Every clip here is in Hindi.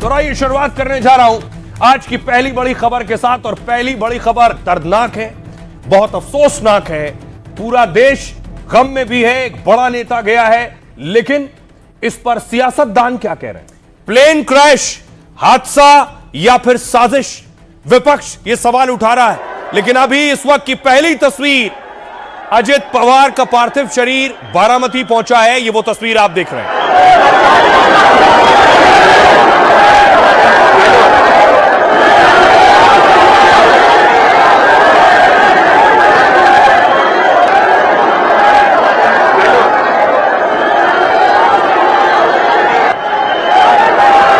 तो आइए शुरुआत करने जा रहा हूं आज की पहली बड़ी खबर के साथ। और पहली बड़ी खबर दर्दनाक है, बहुत अफसोसनाक है, पूरा देश गम में भी है। एक बड़ा नेता गया है, लेकिन इस पर सियासतदान क्या कह रहे हैं? प्लेन क्रैश हादसा या फिर साजिश? विपक्ष यह सवाल उठा रहा है, लेकिन अभी इस वक्त की पहली तस्वीर, अजित पवार का पार्थिव शरीर बारामती पहुंचा है। ये वो तस्वीर आप देख रहे हैं।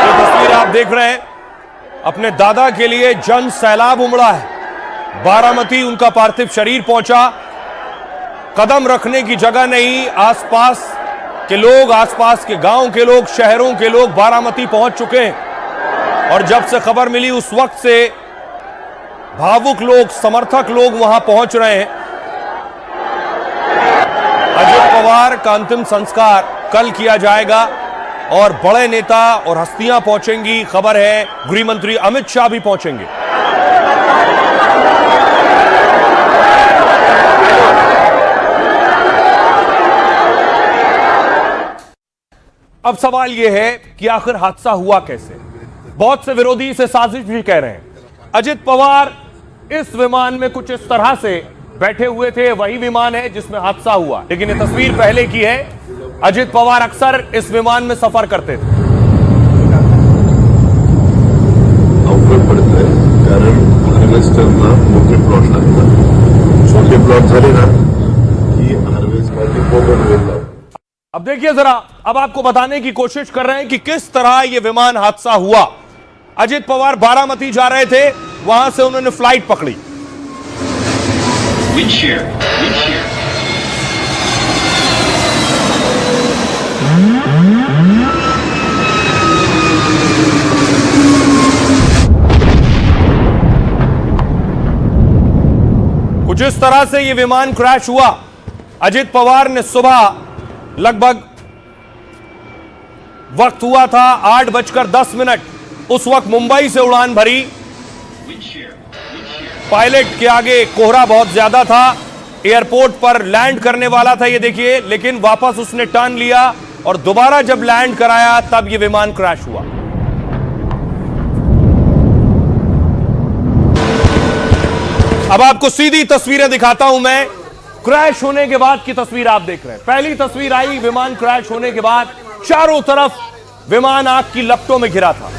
ये तस्वीर आप देख रहे हैं, अपने दादा के लिए जन सैलाब उमड़ा है। बारामती उनका पार्थिव शरीर पहुंचा, कदम रखने की जगह नहीं। आसपास के लोग, आसपास के गांव के लोग, शहरों के लोग बारामती पहुंच चुके हैं। और जब से खबर मिली उस वक्त से भावुक लोग, समर्थक लोग वहां पहुंच रहे हैं। अजित पवार का अंतिम संस्कार कल किया जाएगा और बड़े नेता और हस्तियां पहुंचेंगी। खबर है गृह मंत्री अमित शाह भी पहुंचेंगे। अब सवाल यह है कि आखिर हादसा हुआ कैसे? बहुत से विरोधी इसे साजिश भी कह रहे हैं। अजित पवार इस विमान में कुछ इस तरह से बैठे हुए थे, वही विमान है जिसमें हादसा हुआ, लेकिन ये तस्वीर पहले की है। अजित पवार अक्सर इस विमान में सफर करते थे। अवघड पडतंय कारण हार्वेस्टरला मोठे प्लॉट लागतात, छोटे प्लॉट झाले ना की हार्वेस्टरची पोगण होईल। अब देखिए जरा, अब आपको बताने की कोशिश कर रहे हैं कि किस तरह यह विमान हादसा हुआ। अजित पवार बारामती जा रहे थे, वहां से उन्होंने फ्लाइट पकड़ी। कुछ इस तरह से यह विमान क्रैश हुआ। अजित पवार ने सुबह लगभग वक्त हुआ था 8:10, उस वक्त मुंबई से उड़ान भरी। पायलट के आगे कोहरा बहुत ज्यादा था, एयरपोर्ट पर लैंड करने वाला था ये देखिए, लेकिन वापस उसने टर्न लिया और दोबारा जब लैंड कराया तब यह विमान क्रैश हुआ। अब आपको सीधी तस्वीरें दिखाता हूं मैं। क्रैश होने के बाद की तस्वीर आप देख रहे हैं। पहली तस्वीर आई विमान क्रैश होने के बाद, चारों तरफ विमान आग की लपटों में घिरा था।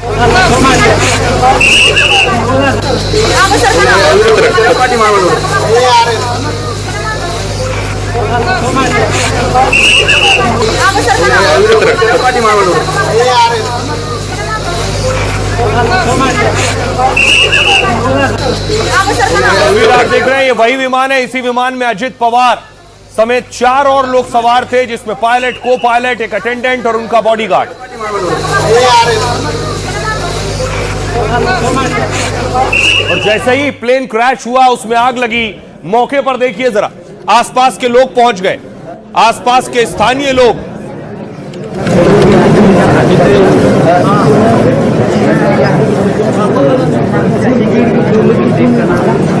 तस्वीर आप देख रहे हैं, ये वही विमान है। इसी विमान में अजित पवार समेत 4 और लोग सवार थे, जिसमें पायलट, को पायलट, एक अटेंडेंट और उनका बॉडीगार्ड। और जैसे ही प्लेन क्रैश हुआ, उसमें आग लगी। मौके पर देखिए जरा, आसपास के लोग पहुंच गए, आसपास के स्थानीय लोग।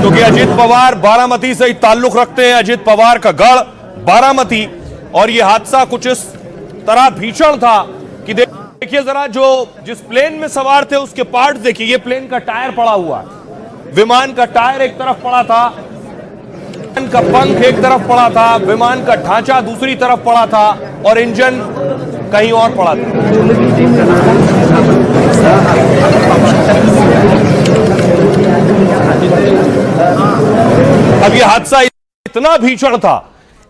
क्योंकि अजित पवार बारामती से ही ताल्लुक रखते हैं, अजित पवार का गढ़ बारामती। और यह हादसा कुछ इस तरह भीषण था कि देखिए जरा, जो जिस प्लेन में सवार थे उसके पार्ट देखिए। ये प्लेन का टायर पड़ा हुआ है, विमान का टायर एक तरफ पड़ा था, विमान का पंख एक तरफ पड़ा था, विमान का ढांचा दूसरी तरफ पड़ा था और इंजन कहीं और पड़ा था। अब यह हादसा इतना भीषण था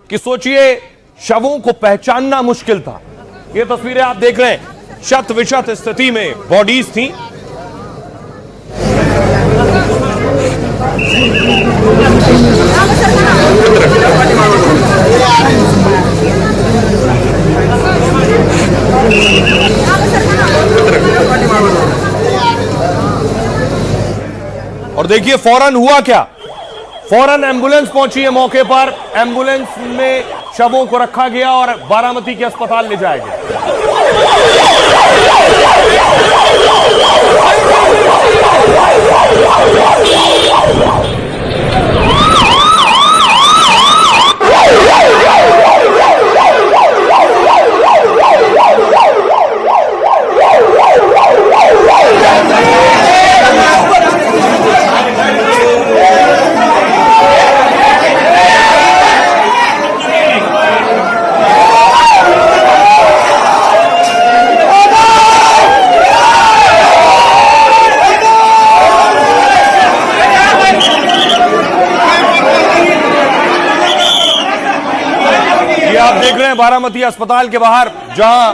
कि सोचिए शवों को पहचानना मुश्किल था। ये तस्वीरें आप देख रहे हैं, शत विशत स्थिति में बॉडीज थी। और देखिए फौरन हुआ क्या, फौरन एम्बुलेंस पहुंची है मौके पर। एम्बुलेंस में शवों को रखा गया और बारामती के अस्पताल ले जाया गया। बारामती अस्पताल के बाहर जहां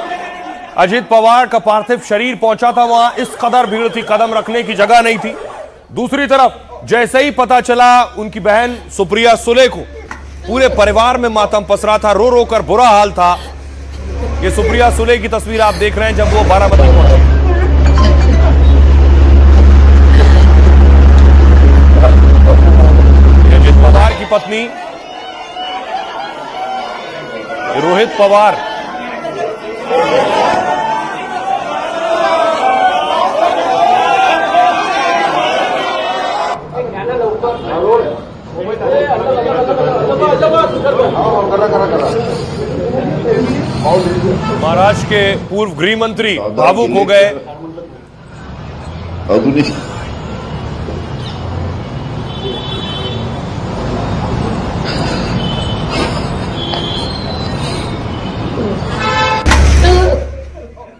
अजित पवार का पार्थिव शरीर पहुंचा था, वहां इस कदर भीड़ थी, कदम रखने की जगह नहीं थी। दूसरी तरफ जैसे ही पता चला उनकी बहन सुप्रिया सुले को, पूरे परिवार में मातम पसरा था, रो रो कर बुरा हाल था। ये सुप्रिया सुले की तस्वीर आप देख रहे हैं जब वो बारामती पहुंचे। अजित पवार की पत्नी रोहित पवार महाराष्ट्र के पूर्व गृह मंत्री भावुक हो गए।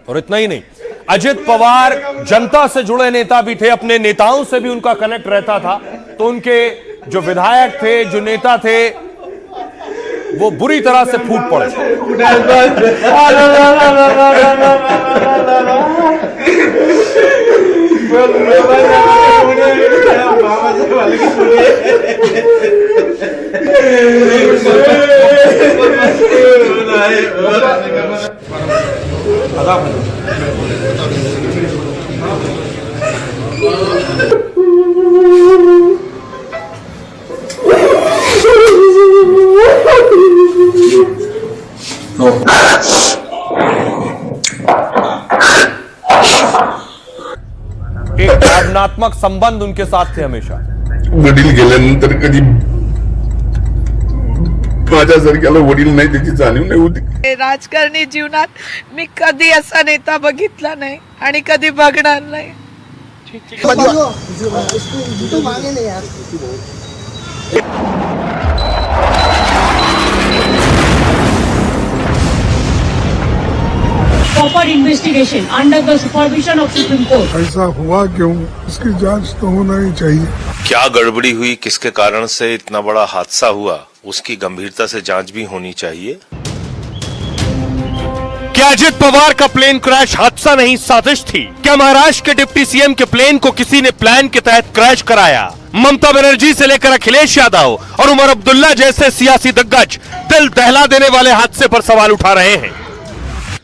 और इतना ही नहीं, अजित पवार जनता से जुड़े नेता भी थे, अपने नेताओं से भी उनका कनेक्ट रहता था। तो उनके जो विधायक थे, जो नेता थे, वो बुरी तरह से फूट पड़े। एक भावनात्मक संबंध उनके साथ थे हमेशा। वडील गेल्यानंतर कधी माझ्यासारख्याला वडील नाही त्याची जाणीव नाही होती। राजकारणी जीवनात मी कधी असा नेता बघितला नाही आणि कधी बघणार नाही। Proper investigation under the supervision of supreme court. ऐसा हुआ क्यों, इसकी जांच तो होना ही चाहिए। क्या गड़बड़ी हुई, किसके कारण से इतना बड़ा हादसा हुआ, उसकी गंभीरता से जांच भी होनी चाहिए। क्या अजित पवार का प्लेन क्रैश हादसा नहीं, साजिश थी? क्या महाराष्ट्र के डिप्टी सीएम के प्लेन को किसी ने प्लान के तहत क्रैश कराया? ममता बनर्जी से लेकर अखिलेश यादव और उमर अब्दुल्ला जैसे सियासी दिग्गज दिल दहला देने वाले हादसे पर सवाल उठा रहे हैं।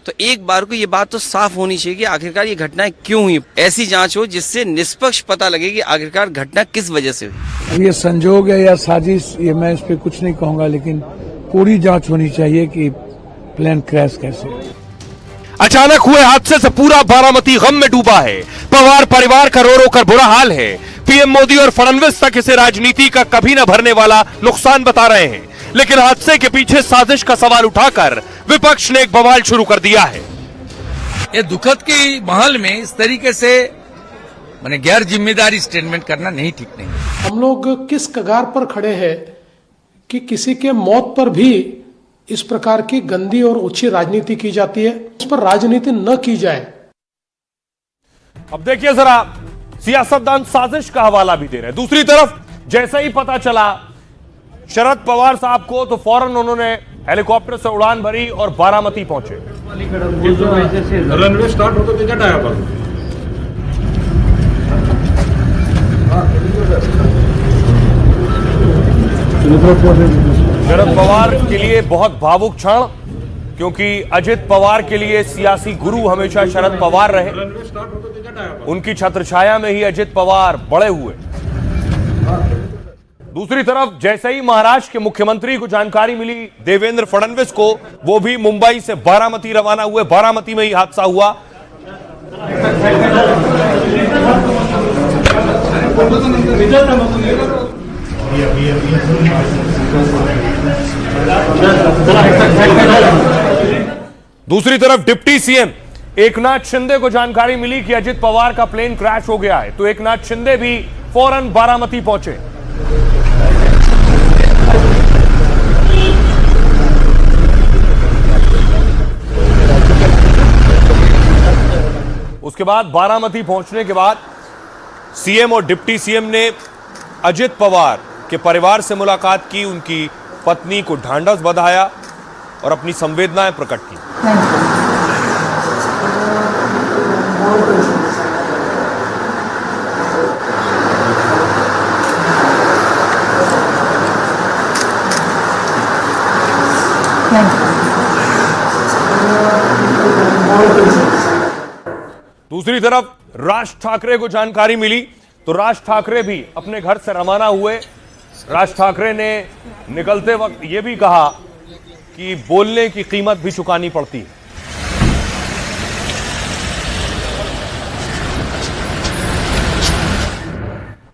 तो एक बार को ये बात तो साफ होनी चाहिए कि आखिरकार ये घटनाएं क्यों हुई। ऐसी जांच हो जिससे निष्पक्ष पता लगे कि आखिरकार घटना किस वजह से हुई। ये संजोग है या साजिश, ये मैं इस पे कुछ नहीं कहूंगा, लेकिन पूरी जांच होनी चाहिए कि प्लेन क्रैश कैसे। अचानक हुए हादसे से पूरा बारामती गम में डूबा है। पवार परिवार का रो रो कर बुरा हाल है। पीएम मोदी और फडणवीस तक इसे राजनीति का कभी न भरने वाला नुकसान बता रहे हैं, लेकिन हादसे के पीछे साजिश का सवाल उठाकर विपक्ष ने एक बवाल शुरू कर दिया है। ये दुखद की माहौल में इस तरीके से मैंने गैर जिम्मेदारी स्टेटमेंट करना नहीं ठीक नहीं। हम लोग किस कगार पर खड़े हैं कि किसी के मौत पर भी इस प्रकार की गंदी और ओछी राजनीति की जाती है। इस पर राजनीति न की जाए। अब देखिए जरा, सियासतदान साजिश का हवाला भी दे रहे हैं। दूसरी तरफ जैसे ही पता चला शरद पवार साहब को, तो फौरन उन्होंने हेलीकॉप्टर से उड़ान भरी और बारामती पहुंचे। रनवे स्टार्ट होतो त्याच्या टायापासून शरद पवार के लिए बहुत भावुक क्षण, क्योंकि अजित पवार के लिए सियासी गुरु हमेशा शरद पवार रहे। उनकी छत्रछाया में ही अजित पवार बड़े हुए। दूसरी तरफ जैसे ही महाराष्ट्र के मुख्यमंत्री को जानकारी मिली देवेंद्र फडणवीस को, वो भी मुंबई से बारामती रवाना हुए। बारामती में ही हादसा हुआ। दूसरी तरफ डिप्टी सीएम एकनाथ शिंदे को जानकारी मिली कि अजित पवार का प्लेन क्रैश हो गया है, तो एकनाथ शिंदे भी फौरन बारामती पहुंचे। उसके बाद बारामती पहुंचने के बाद सीएम और डिप्टी सीएम ने अजित पवार के परिवार से मुलाकात की, उनकी पत्नी को ढांढस बंधाया और अपनी संवेदनाएं प्रकट की। दूसरी तरफ राज ठाकरे को जानकारी मिली तो राज ठाकरे भी अपने घर से रवाना हुए। राज ठाकरे ने निकलते वक्त यह भी कहा कि बोलने की कीमत भी चुकानी पड़ती है।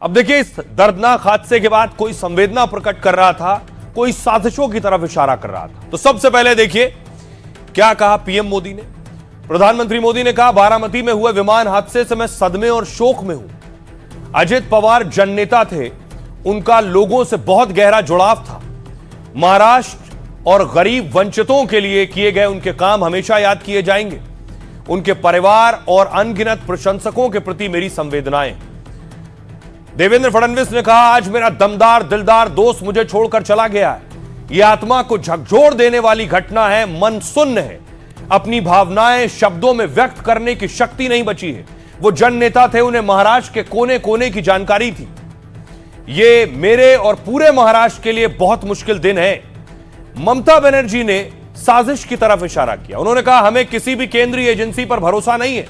अब देखिए, इस दर्दनाक हादसे के बाद कोई संवेदना प्रकट कर रहा था, कोई साजिशों की तरफ इशारा कर रहा था। तो सबसे पहले देखिए क्या कहा पीएम मोदी ने। प्रधानमंत्री मोदी ने कहा, बारामती में हुए विमान हादसे से मैं सदमे और शोक में हूं। अजित पवार जननेता थे, उनका लोगों से बहुत गहरा जुड़ाव था। महाराष्ट्र और गरीब वंचितों के लिए किए गए उनके काम हमेशा याद किए जाएंगे। उनके परिवार और अनगिनत प्रशंसकों के प्रति मेरी संवेदनाएं। देवेंद्र फडणवीस ने कहा, आज मेरा दमदार दिलदार दोस्त मुझे छोड़कर चला गया है। यह आत्मा को झकझोर देने वाली घटना है, मन सुन्न है, अपनी भावनाएं शब्दों में व्यक्त करने की शक्ति नहीं बची है। वो जन नेता थे, उन्हें महाराष्ट्र के कोने कोने की जानकारी थी। ये मेरे और पूरे महाराष्ट्र के लिए बहुत मुश्किल दिन है। ममता बनर्जी ने साजिश की तरफ इशारा किया। उन्होंने कहा, हमें किसी भी केंद्रीय एजेंसी पर भरोसा नहीं है।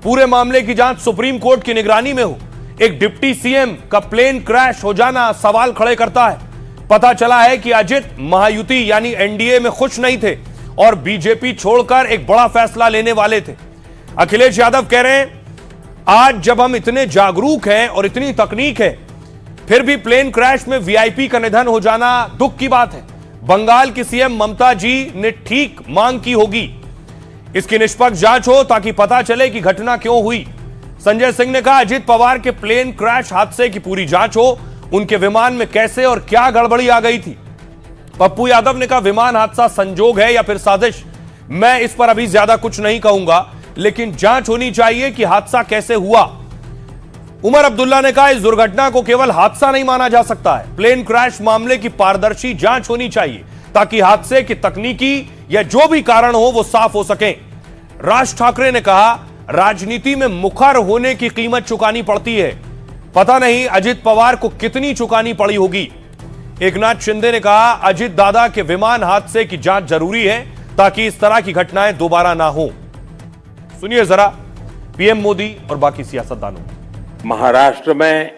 पूरे मामले की जांच सुप्रीम कोर्ट की निगरानी में हो। एक डिप्टी सीएम का प्लेन क्रैश हो जाना सवाल खड़े करता है। पता चला है कि अजित महायुति यानी एनडीए में खुश नहीं थे और बीजेपी छोड़कर एक बड़ा फैसला लेने वाले थे। अखिलेश यादव कह रहे हैं, आज जब हम इतने जागरूक हैं और इतनी तकनीक है, फिर भी प्लेन क्रैश में वीआईपी का निधन हो जाना दुख की बात है। बंगाल की सीएम ममता जी ने ठीक मांग की होगी, इसकी निष्पक्ष जांच हो ताकि पता चले कि घटना क्यों हुई। संजय सिंह ने कहा, अजित पवार के प्लेन क्रैश हादसे की पूरी जांच हो, उनके विमान में कैसे और क्या गड़बड़ी आ गई थी। पप्पू यादव ने कहा, विमान हादसा संजोग है या फिर साजिश, मैं इस पर अभी ज्यादा कुछ नहीं कहूंगा, लेकिन जांच होनी चाहिए कि हादसा कैसे हुआ। उमर अब्दुल्ला ने कहा, इस दुर्घटना को केवल हादसा नहीं माना जा सकता है। प्लेन क्रैश मामले की पारदर्शी जांच होनी चाहिए ताकि हादसे की तकनीकी या जो भी कारण हो वो साफ हो सके। राज ठाकरे ने कहा, राजनीति में मुखर होने की कीमत चुकानी पड़ती है। पता नहीं अजित पवार को कितनी चुकानी पड़ी होगी। एकनाथ शिंदे ने कहा, अजित दादा के विमान हादसे की जांच जरूरी है ताकि इस तरह की घटनाएं दोबारा ना हो। सुनिए जरा पीएम मोदी और बाकी सियासतदानों। महाराष्ट्र में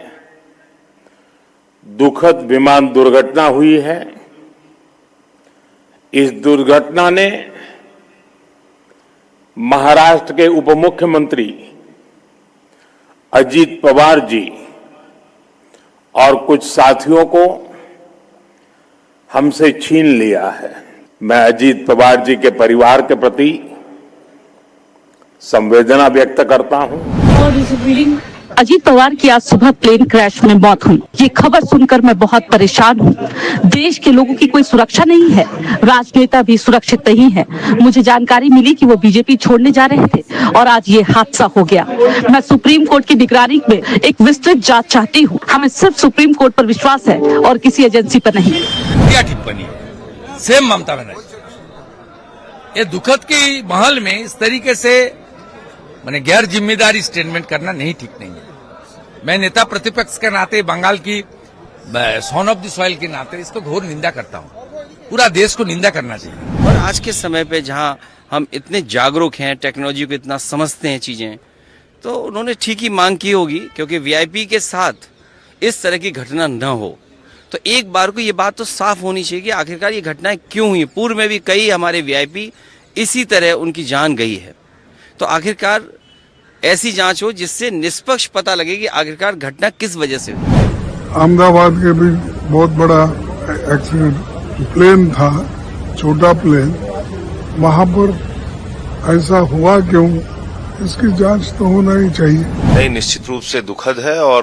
दुखद विमान दुर्घटना हुई है। इस दुर्घटना ने महाराष्ट्र के उप मुख्यमंत्री अजित पवार जी और कुछ साथियों को हमसे छीन लिया है। मैं अजित पवार जी के परिवार के प्रति संवेदना व्यक्त करता हूं। अजीत पवार की आज सुबह प्लेन क्रैश में मौत हुई। ये खबर सुनकर मैं बहुत परेशान हूँ। देश के लोगों की कोई सुरक्षा नहीं है, राजनेता भी सुरक्षित नहीं है। मुझे जानकारी मिली कि वो बीजेपी छोड़ने जा रहे थे और आज ये हादसा हो गया। मैं सुप्रीम कोर्ट की निगरानी में एक विस्तृत जांच चाहती हूँ। हमें सिर्फ सुप्रीम कोर्ट पर विश्वास है और किसी एजेंसी पर नहीं। क्या टिप्पणी सेम ममता बनर्जी। ये दुखद की माहौल में इस तरीके से मैंने गैर जिम्मेदारी स्टेटमेंट करना नहीं ठीक नहीं है। मैं नेता प्रतिपक्ष के नाते, बंगाल की सन ऑफ द सॉइल के नाते इसको घोर निंदा करता हूं। पूरा देश को निंदा करना चाहिए। और आज के समय पे जहां हम इतने जागरूक हैं, टेक्नोलॉजी को इतना समझते हैं चीजें, तो उन्होंने ठीक ही मांग की होगी, क्योंकि वीआईपी के साथ इस तरह की घटना न हो। तो एक बार को ये बात तो साफ होनी चाहिए कि आखिरकार ये घटनाएं क्यों हुई। पूर्व में भी कई हमारे वीआईपी इसी तरह उनकी जान गई है। तो आखिरकार ऐसी जांच हो जिससे निष्पक्ष पता लगे कि आखिरकार घटना किस वजह से हुई। अहमदाबाद के भी बहुत बड़ा एक्सीडेंट, प्लेन था, छोटा प्लेन, वहां पर ऐसा हुआ क्यों, इसकी जांच तो होना ही चाहिए। नहीं, निश्चित रूप से दुखद है। और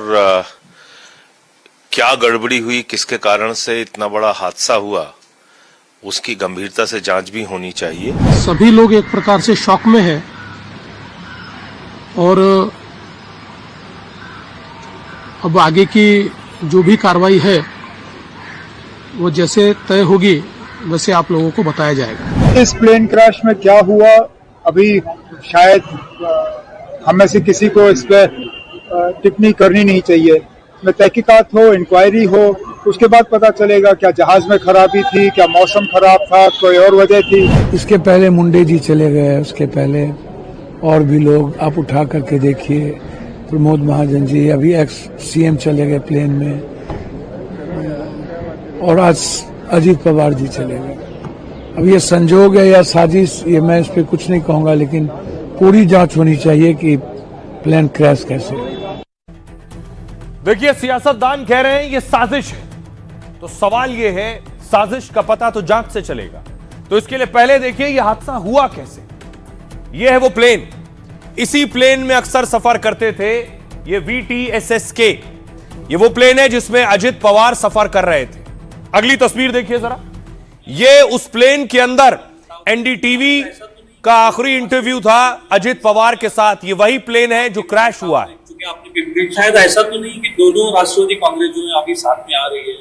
क्या गड़बड़ी हुई, किसके कारण से इतना बड़ा हादसा हुआ, उसकी गंभीरता से जांच भी होनी चाहिए। सभी लोग एक प्रकार से शॉक में है और अब आगे की जो भी कार्रवाई है वो जैसे तय होगी वैसे आप लोगों को बताया जाएगा। इस प्लेन क्रैश में क्या हुआ अभी शायद हम में से किसी को इस पर टिप्पणी करनी नहीं चाहिए। में तहकीकात हो, इंक्वायरी हो, उसके बाद पता चलेगा क्या जहाज में खराबी थी, क्या मौसम खराब था, कोई और वजह थी। इसके पहले मुंडे जी चले गए, उसके पहले और भी लोग आप उठा करके देखिए, प्रमोद महाजन जी, अभी एक्स सीएम चले गए प्लेन में, और आज अजीत पवार जी चले गए। अब ये संजोग है या साजिश, ये मैं इस पे कुछ नहीं कहूंगा, लेकिन पूरी जांच होनी चाहिए कि प्लेन क्रैश कैसे। देखिए, सियासतदान कह रहे हैं ये साजिश है, तो सवाल ये है साजिश का पता तो जांच से चलेगा। तो इसके लिए पहले देखिए ये हादसा हुआ कैसे। ये है वो प्लेन, इसी प्लेन में अक्सर सफर करते थे ये VTSSK। ये वो प्लेन है जिसमें अजित पवार सफर कर रहे थे। अगली तस्वीर देखिए जरा, ये उस प्लेन के अंदर NDTV का आखिरी इंटरव्यू था अजित पवार के साथ। ये वही प्लेन है जो क्रैश हुआ है। शायद ऐसा तो नहीं कि दोनों राष्ट्रवादी कांग्रेस जो है अभी साथ में आ रही है,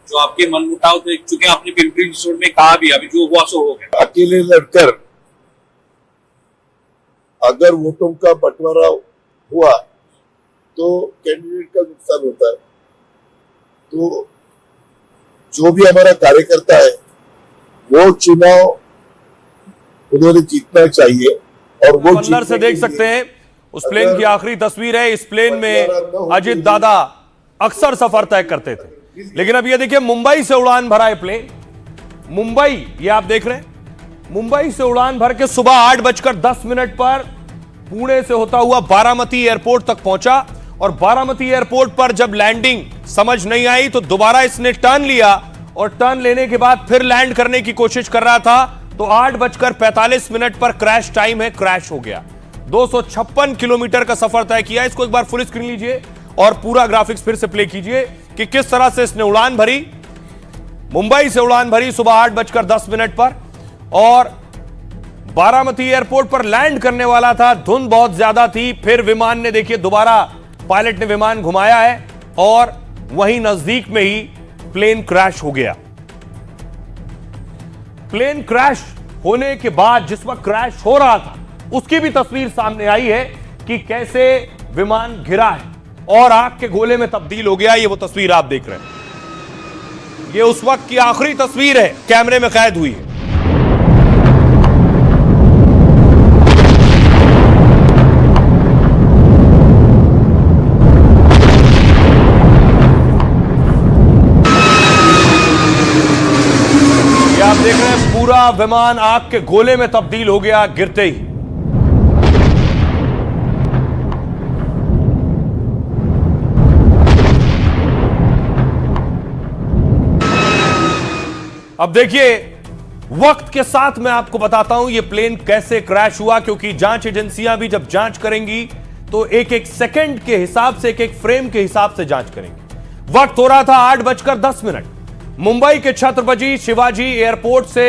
जो आपके मनमुटाव थे, चूंकि आपने पिंपरी चिंचवड में कहा भी, अभी जो हुआ सो हो गया। अकेले लड़कर अगर वोटों का बंटवारा हुआ तो कैंडिडेट का नुकसान होता है। तो जो भी हमारा कार्यकर्ता है वो चुनाव उन्होंने जीतना चाहिए, और वो अंदर से देख सकते हैं उस प्लेन की आखिरी तस्वीर है। इस प्लेन में अजित दादा अक्सर सफर तय करते थे, लेकिन अब ये देखिए मुंबई से उड़ान भरा है प्लेन। मुंबई, ये आप देख रहे हैं, मुंबई से उड़ान भर के सुबह 8:10 पर पुणे से होता हुआ बारामती एयरपोर्ट तक पहुंचा, और बारामती एयरपोर्ट पर जब लैंडिंग समझ नहीं आई तो दोबारा इसने टर्न लिया, और टर्न लेने के बाद फिर लैंड करने की कोशिश कर रहा था, तो 8:45 पर क्रैश टाइम है, क्रैश हो गया। 256 किलोमीटर का सफर तय किया। इसको एक बार फुल स्क्रीन लीजिए और पूरा ग्राफिक्स फिर से प्ले कीजिए कि किस तरह से इसने उड़ान भरी। मुंबई से उड़ान भरी सुबह 8:10 पर, और बारामती एयरपोर्ट पर लैंड करने वाला था। धुंध बहुत ज्यादा थी, फिर विमान ने देखिए दोबारा पायलट ने विमान घुमाया है, और वहीं नजदीक में ही प्लेन क्रैश हो गया। प्लेन क्रैश होने के बाद जिस वक्त क्रैश हो रहा था उसकी भी तस्वीर सामने आई है कि कैसे विमान गिरा है और आग के गोले में तब्दील हो गया। ये वो तस्वीर आप देख रहे हैं, ये उस वक्त की आखिरी तस्वीर है, कैमरे में कैद हुई है। ये आप देख रहे हैं, पूरा विमान आग के गोले में तब्दील हो गया गिरते ही। अब देखिए, वक्त के साथ मैं आपको बताता हूं ये प्लेन कैसे क्रैश हुआ, क्योंकि जांच एजेंसियां भी जब जांच करेंगी तो एक एक सेकंड के हिसाब से, एक एक फ्रेम के हिसाब से जांच करेंगी। वक्त हो रहा था 8:10। मुंबई के छत्रपति शिवाजी एयरपोर्ट से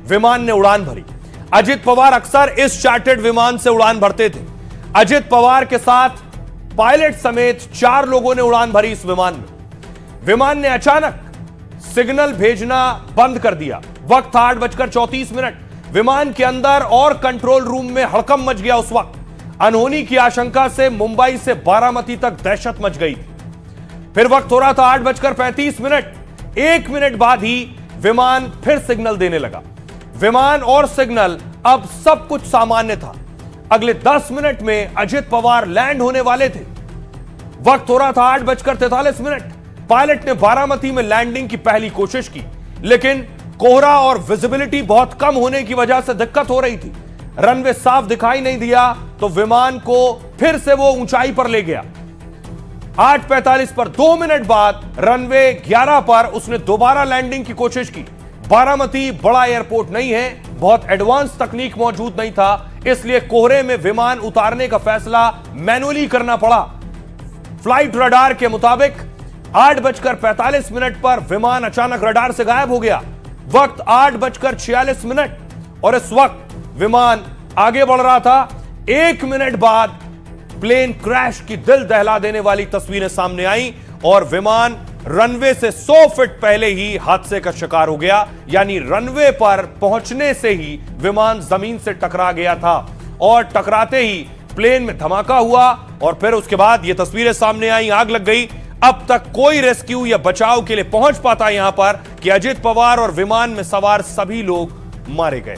विमान ने उड़ान भरी। अजित पवार अक्सर इस चार्टर्ड विमान से उड़ान भरते थे। अजित पवार के साथ पायलट समेत 4 लोगों ने उड़ान भरी इस विमान में। विमान ने अचानक सिग्नल भेजना बंद कर दिया। वक्त था 8:34। विमान के अंदर और कंट्रोल रूम में हड़कंप मच गया। उस वक्त अनहोनी की आशंका से मुंबई से बारामती तक दहशत मच गई थी। फिर वक्त हो रहा था 8:35। 1 मिनट बाद ही विमान फिर सिग्नल देने लगा। विमान और सिग्नल, अब सब कुछ सामान्य था। अगले 10 मिनट में अजित पवार लैंड होने वाले थे। वक्त हो रहा था 8:43। पायलट ने बारामती में लैंडिंग की पहली कोशिश की, लेकिन कोहरा और विजिबिलिटी बहुत कम होने की वजह से दिक्कत हो रही थी। रनवे साफ दिखाई नहीं दिया, तो विमान को फिर से वो ऊंचाई पर ले गया। 8:45 पर 2 मिनट बाद रनवे 11 पर उसने दोबारा लैंडिंग की कोशिश की। बारामती बड़ा एयरपोर्ट नहीं है, बहुत एडवांस तकनीक मौजूद नहीं था, इसलिए कोहरे में विमान उतारने का फैसला मैनुअली करना पड़ा। फ्लाइट रडार के मुताबिक 8:45 पर विमान अचानक रडार से गायब हो गया। वक्त 8:46 और इस वक्त विमान आगे बढ़ रहा था। 1 मिनट बाद प्लेन क्रैश की दिल दहला देने वाली तस्वीरें सामने आई और विमान रनवे से 100 फीट पहले ही हादसे का शिकार हो गया। यानी रनवे पर पहुंचने से ही विमान जमीन से टकरा गया था और टकराते ही प्लेन में धमाका हुआ और फिर उसके बाद ये तस्वीरें सामने आई, आग लग गई। अब तक कोई रेस्क्यू या बचाव के लिए पहुंच पाता यहां पर कि अजित पवार और विमान में सवार सभी लोग मारे गए।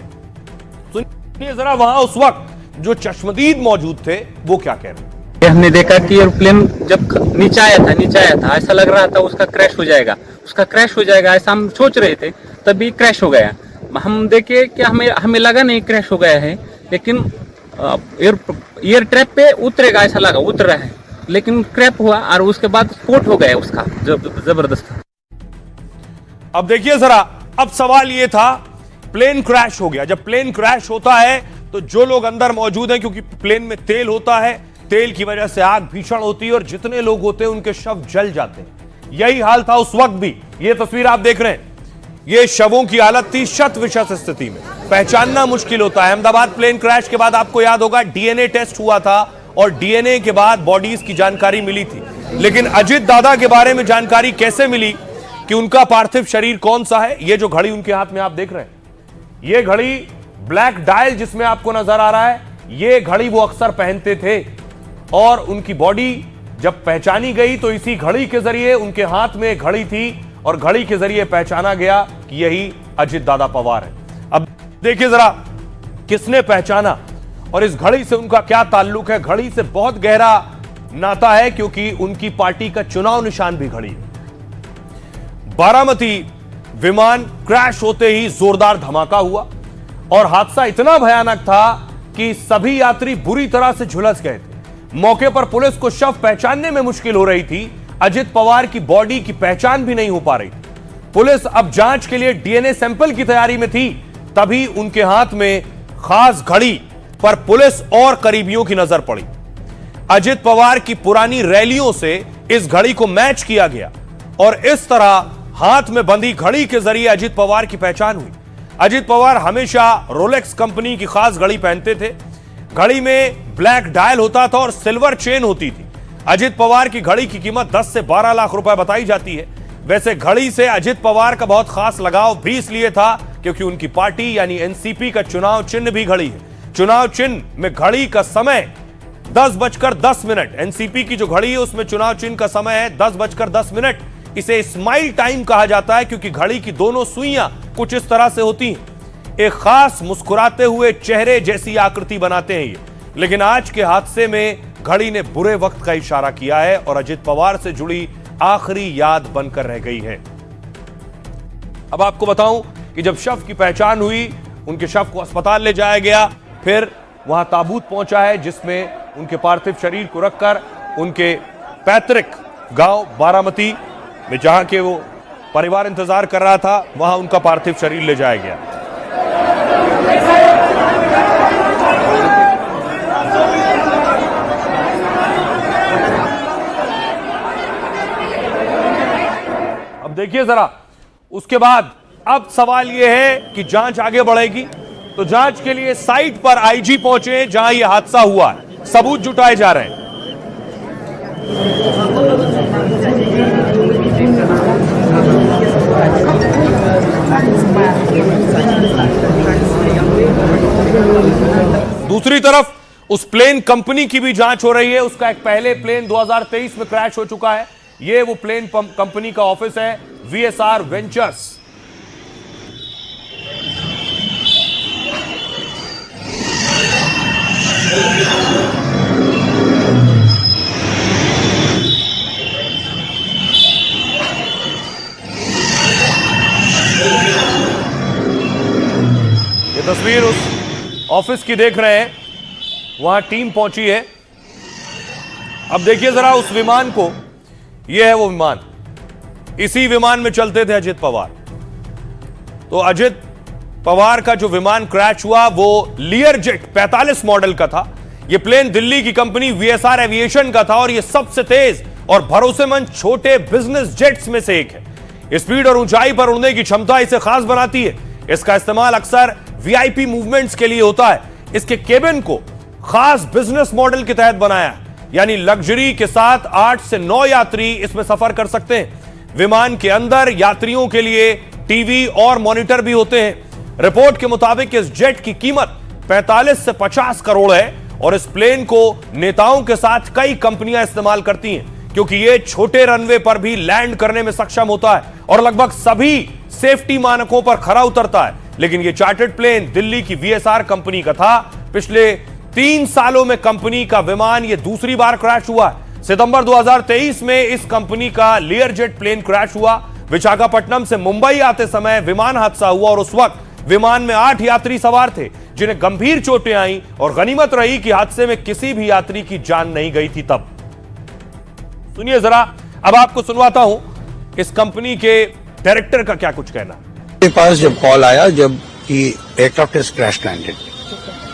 सुनिए जरा वहां उस वक्त जो चश्मदीद मौजूद थे वो क्या कह रहे हैं। हमने देखा कि एयरप्लेन जब नीचे आया था ऐसा लग रहा था उसका क्रैश हो जाएगा ऐसा हम सोच रहे थे, तभी क्रैश हो गया। हम देखे कि हमें लगा नहीं क्रैश हो गया है, लेकिन एयर ट्रैप पे उतरेगा ऐसा लगा, उतर रहा है, लेकिन क्रैप हुआ और उसके बाद स्फोट हो गया उसका जबरदस्त। अब देखिए जरा, अब सवाल यह था, प्लेन क्रैश हो गया। जब प्लेन क्रैश होता है तो जो लोग अंदर मौजूद हैं, क्योंकि प्लेन में तेल होता है, तेल की वजह से आग भीषण होती है और जितने लोग होते हैं उनके शव जल जाते हैं। यही हाल था उस वक्त भी। ये तस्वीर आप देख रहे हैं, ये शवों की हालत थी शत विशत स्थिति में, पहचानना मुश्किल होता है। अहमदाबाद प्लेन क्रैश के बाद आपको याद होगा डीएनए टेस्ट हुआ था और डीएनए के बाद बॉडीज की जानकारी मिली थी। लेकिन अजित दादा के बारे में जानकारी कैसे मिली कि उनका पार्थिव शरीर कौन सा है? ये जो घड़ी उनके हाथ में आप देख रहे हैं, ये घड़ी ब्लैक डायल जिसमें आपको नजर आ रहा है, ये घड़ी वो अक्सर पहनते थे और उनकी बॉडी जब पहचानी गई तो इसी घड़ी के जरिए, उनके हाथ में एक घड़ी थी और घड़ी के जरिए पहचाना गया कि यही अजित दादा पवार है। अब देखिए जरा किसने पहचाना और इस घड़ी से उनका क्या ताल्लुक है। घड़ी से बहुत गहरा नाता है क्योंकि उनकी पार्टी का चुनाव निशान भी घड़ी है। बारामती विमान क्रैश होते ही जोरदार धमाका हुआ और हादसा इतना भयानक था कि सभी यात्री बुरी तरह से झुलस गए थे। मौके पर पुलिस को शव पहचानने में मुश्किल हो रही थी। अजित पवार की बॉडी की पहचान भी नहीं हो पा रही थी। पुलिस अब जांच के लिए डीएनए सैंपल की तैयारी में थी, तभी उनके हाथ में खास घड़ी पर पुलिस और करीबियों की नजर पड़ी। अजित पवार की पुरानी रैलियों से इस घड़ी को मैच किया गया और इस तरह हाथ में बंधी घड़ी के जरिए अजित पवार की पहचान हुई। अजित पवार हमेशा रोलेक्स कंपनी की खास घड़ी पहनते थे। घड़ी में ब्लैक डायल होता था और सिल्वर चेन होती थी। अजित पवार की घड़ी की कीमत 10 से 12 लाख रुपए बताई जाती है। वैसे घड़ी से अजित पवार का बहुत खास लगाव भी इसलिए था क्योंकि उनकी पार्टी यानी एनसीपी का चुनाव चिन्ह भी घड़ी है। चुनाव चिन्ह में घड़ी का समय 10:10। एनसीपी की जो घड़ी है उसमें चुनाव चिन्ह का समय है 10:10। इसे स्माइल टाइम कहा जाता है क्योंकि घड़ी की दोनों सुइयां कुछ इस तरह से होती हैं, एक खास मुस्कुराते हुए चेहरे जैसी आकृति बनाते हैं ये। लेकिन आज के हादसे में घड़ी ने बुरे वक्त का इशारा किया है और अजित पवार से जुड़ी आखिरी याद बनकर रह गई है। अब आपको बताऊं कि जब शव की पहचान हुई, उनके शव को अस्पताल ले जाया गया, फिर वहां ताबूत पहुंचा है जिसमें उनके पार्थिव शरीर को रखकर उनके पैतृक गांव बारामती में, जहां के वो परिवार इंतजार कर रहा था, वहां उनका पार्थिव शरीर ले जाया गया। अब देखिए जरा, उसके बाद अब सवाल यह है कि जांच आगे बढ़ेगी तो जांच के लिए साइट पर आईजी पहुंचे जहां यह हादसा हुआ है, सबूत जुटाए जा रहे हैं। दूसरी तरफ उस प्लेन कंपनी की भी जांच हो रही है। उसका एक पहले प्लेन 2023 में क्रैश हो चुका है। यह वो प्लेन कंपनी का ऑफिस है, वीएसआर वेंचर्स। ये तस्वीर उस ऑफिस की देख रहे हैं, वहां टीम पहुंची है। अब देखिए जरा उस विमान को, यह है वो विमान, इसी विमान में चलते थे अजित पवार। तो अजित पवार का जो विमान क्रैश हुआ वो लियरजेट 45 मॉडल का था। यह प्लेन दिल्ली की कंपनी वीएसआर एविएशन का था और यह सबसे तेज और भरोसेमंद छोटे बिजनेस जेट्स में से एक है। स्पीड और ऊंचाई पर उड़ने की क्षमता इसे खास बनाती है। इसका इस्तेमाल अक्सर वीआईपी मूवमेंट्स के लिए होता है। इसके केबिन को खास बिजनेस मॉडल के तहत बनाया है, यानी लग्जरी के साथ 8 से 9 यात्री इसमें सफर कर सकते हैं। विमान के अंदर यात्रियों के लिए टीवी और मॉनिटर भी होते हैं। रिपोर्ट के मुताबिक इस जेट की कीमत 45 से 50 करोड़ है और इस प्लेन को नेताओं के साथ कई कंपनियां इस्तेमाल करती हैं क्योंकि यह छोटे रनवे पर भी लैंड करने में सक्षम होता है और लगभग सभी सेफ्टी मानकों पर खरा उतरता है। लेकिन यह चार्टर्ड प्लेन दिल्ली की VSR कंपनी का था। पिछले 3 सालों में कंपनी का विमान यह दूसरी बार क्रैश हुआ है। सितंबर 2023 में इस कंपनी का लेयर जेट प्लेन क्रैश हुआ। विशाखापट्टनम से मुंबई आते समय विमान हादसा हुआ और उस वक्त विमान में 8 यात्री सवार थे जिन्हें गंभीर चोटें आईं और गनीमत रही कि हादसे में किसी भी यात्री की जान नहीं गई थी। तब सुनिए जरा, अब आपको सुनवाता हूं इस कंपनी के डायरेक्टर का क्या कुछ कहना। मेरे पास जब कॉल आया जब कि एयरक्राफ्ट इज क्रैश लैंडेड,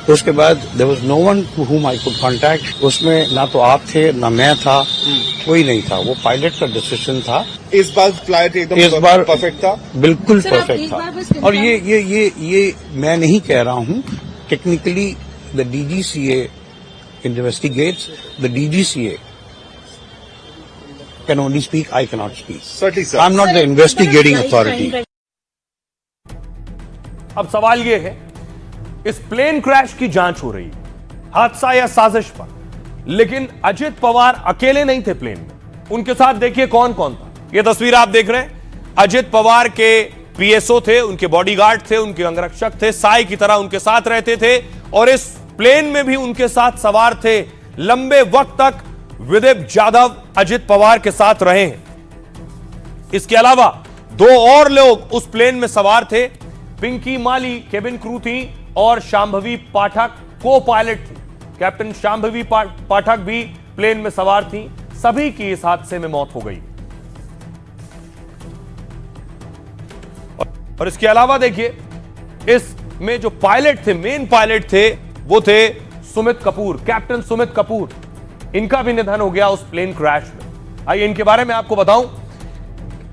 तो उसके बाद there was no one to whom I could contact. उसमें ना तो आप थे ना मैं था, कोई नहीं था। वो पायलट का डिसीजन था। इस बार फ्लाइट एकदम परफेक्ट था, बिल्कुल परफेक्ट था। और ये मैं नहीं कह रहा हूँ, technically the DGCA investigates, the DGCA can only speak, I cannot speak. Certainly, sir. I'm not the investigating authority. अब सवाल यह है, इस प्लेन क्रैश की जांच हो रही है, हादसा या साजिश पर, लेकिन अजित पवार अकेले नहीं थे प्लेन में। उनके साथ देखिए कौन कौन था। यह तस्वीर आप देख रहे हैं, अजित पवार के PSO थे, उनके बॉडीगार्ड थे, उनके अंगरक्षक थे, साई की तरह उनके साथ रहते थे और इस प्लेन में भी उनके साथ सवार थे। लंबे वक्त तक विदीप जाधव अजित पवार के साथ रहे हैं। इसके अलावा 2 और लोग उस प्लेन में सवार थे। पिंकी माली केबिन क्रू थी और शांभवी पाठक को पायलट थी। कैप्टन शांभवी पाठक भी प्लेन में सवार थी। सभी की इस हादसे में मौत हो गई। और इसके अलावा देखिए, इसमें जो पायलट थे, मेन पायलट थे, वो थे सुमित कपूर, कैप्टन सुमित कपूर। इनका भी निधन हो गया उस प्लेन क्रैश में। आइए इनके बारे में आपको बताऊं,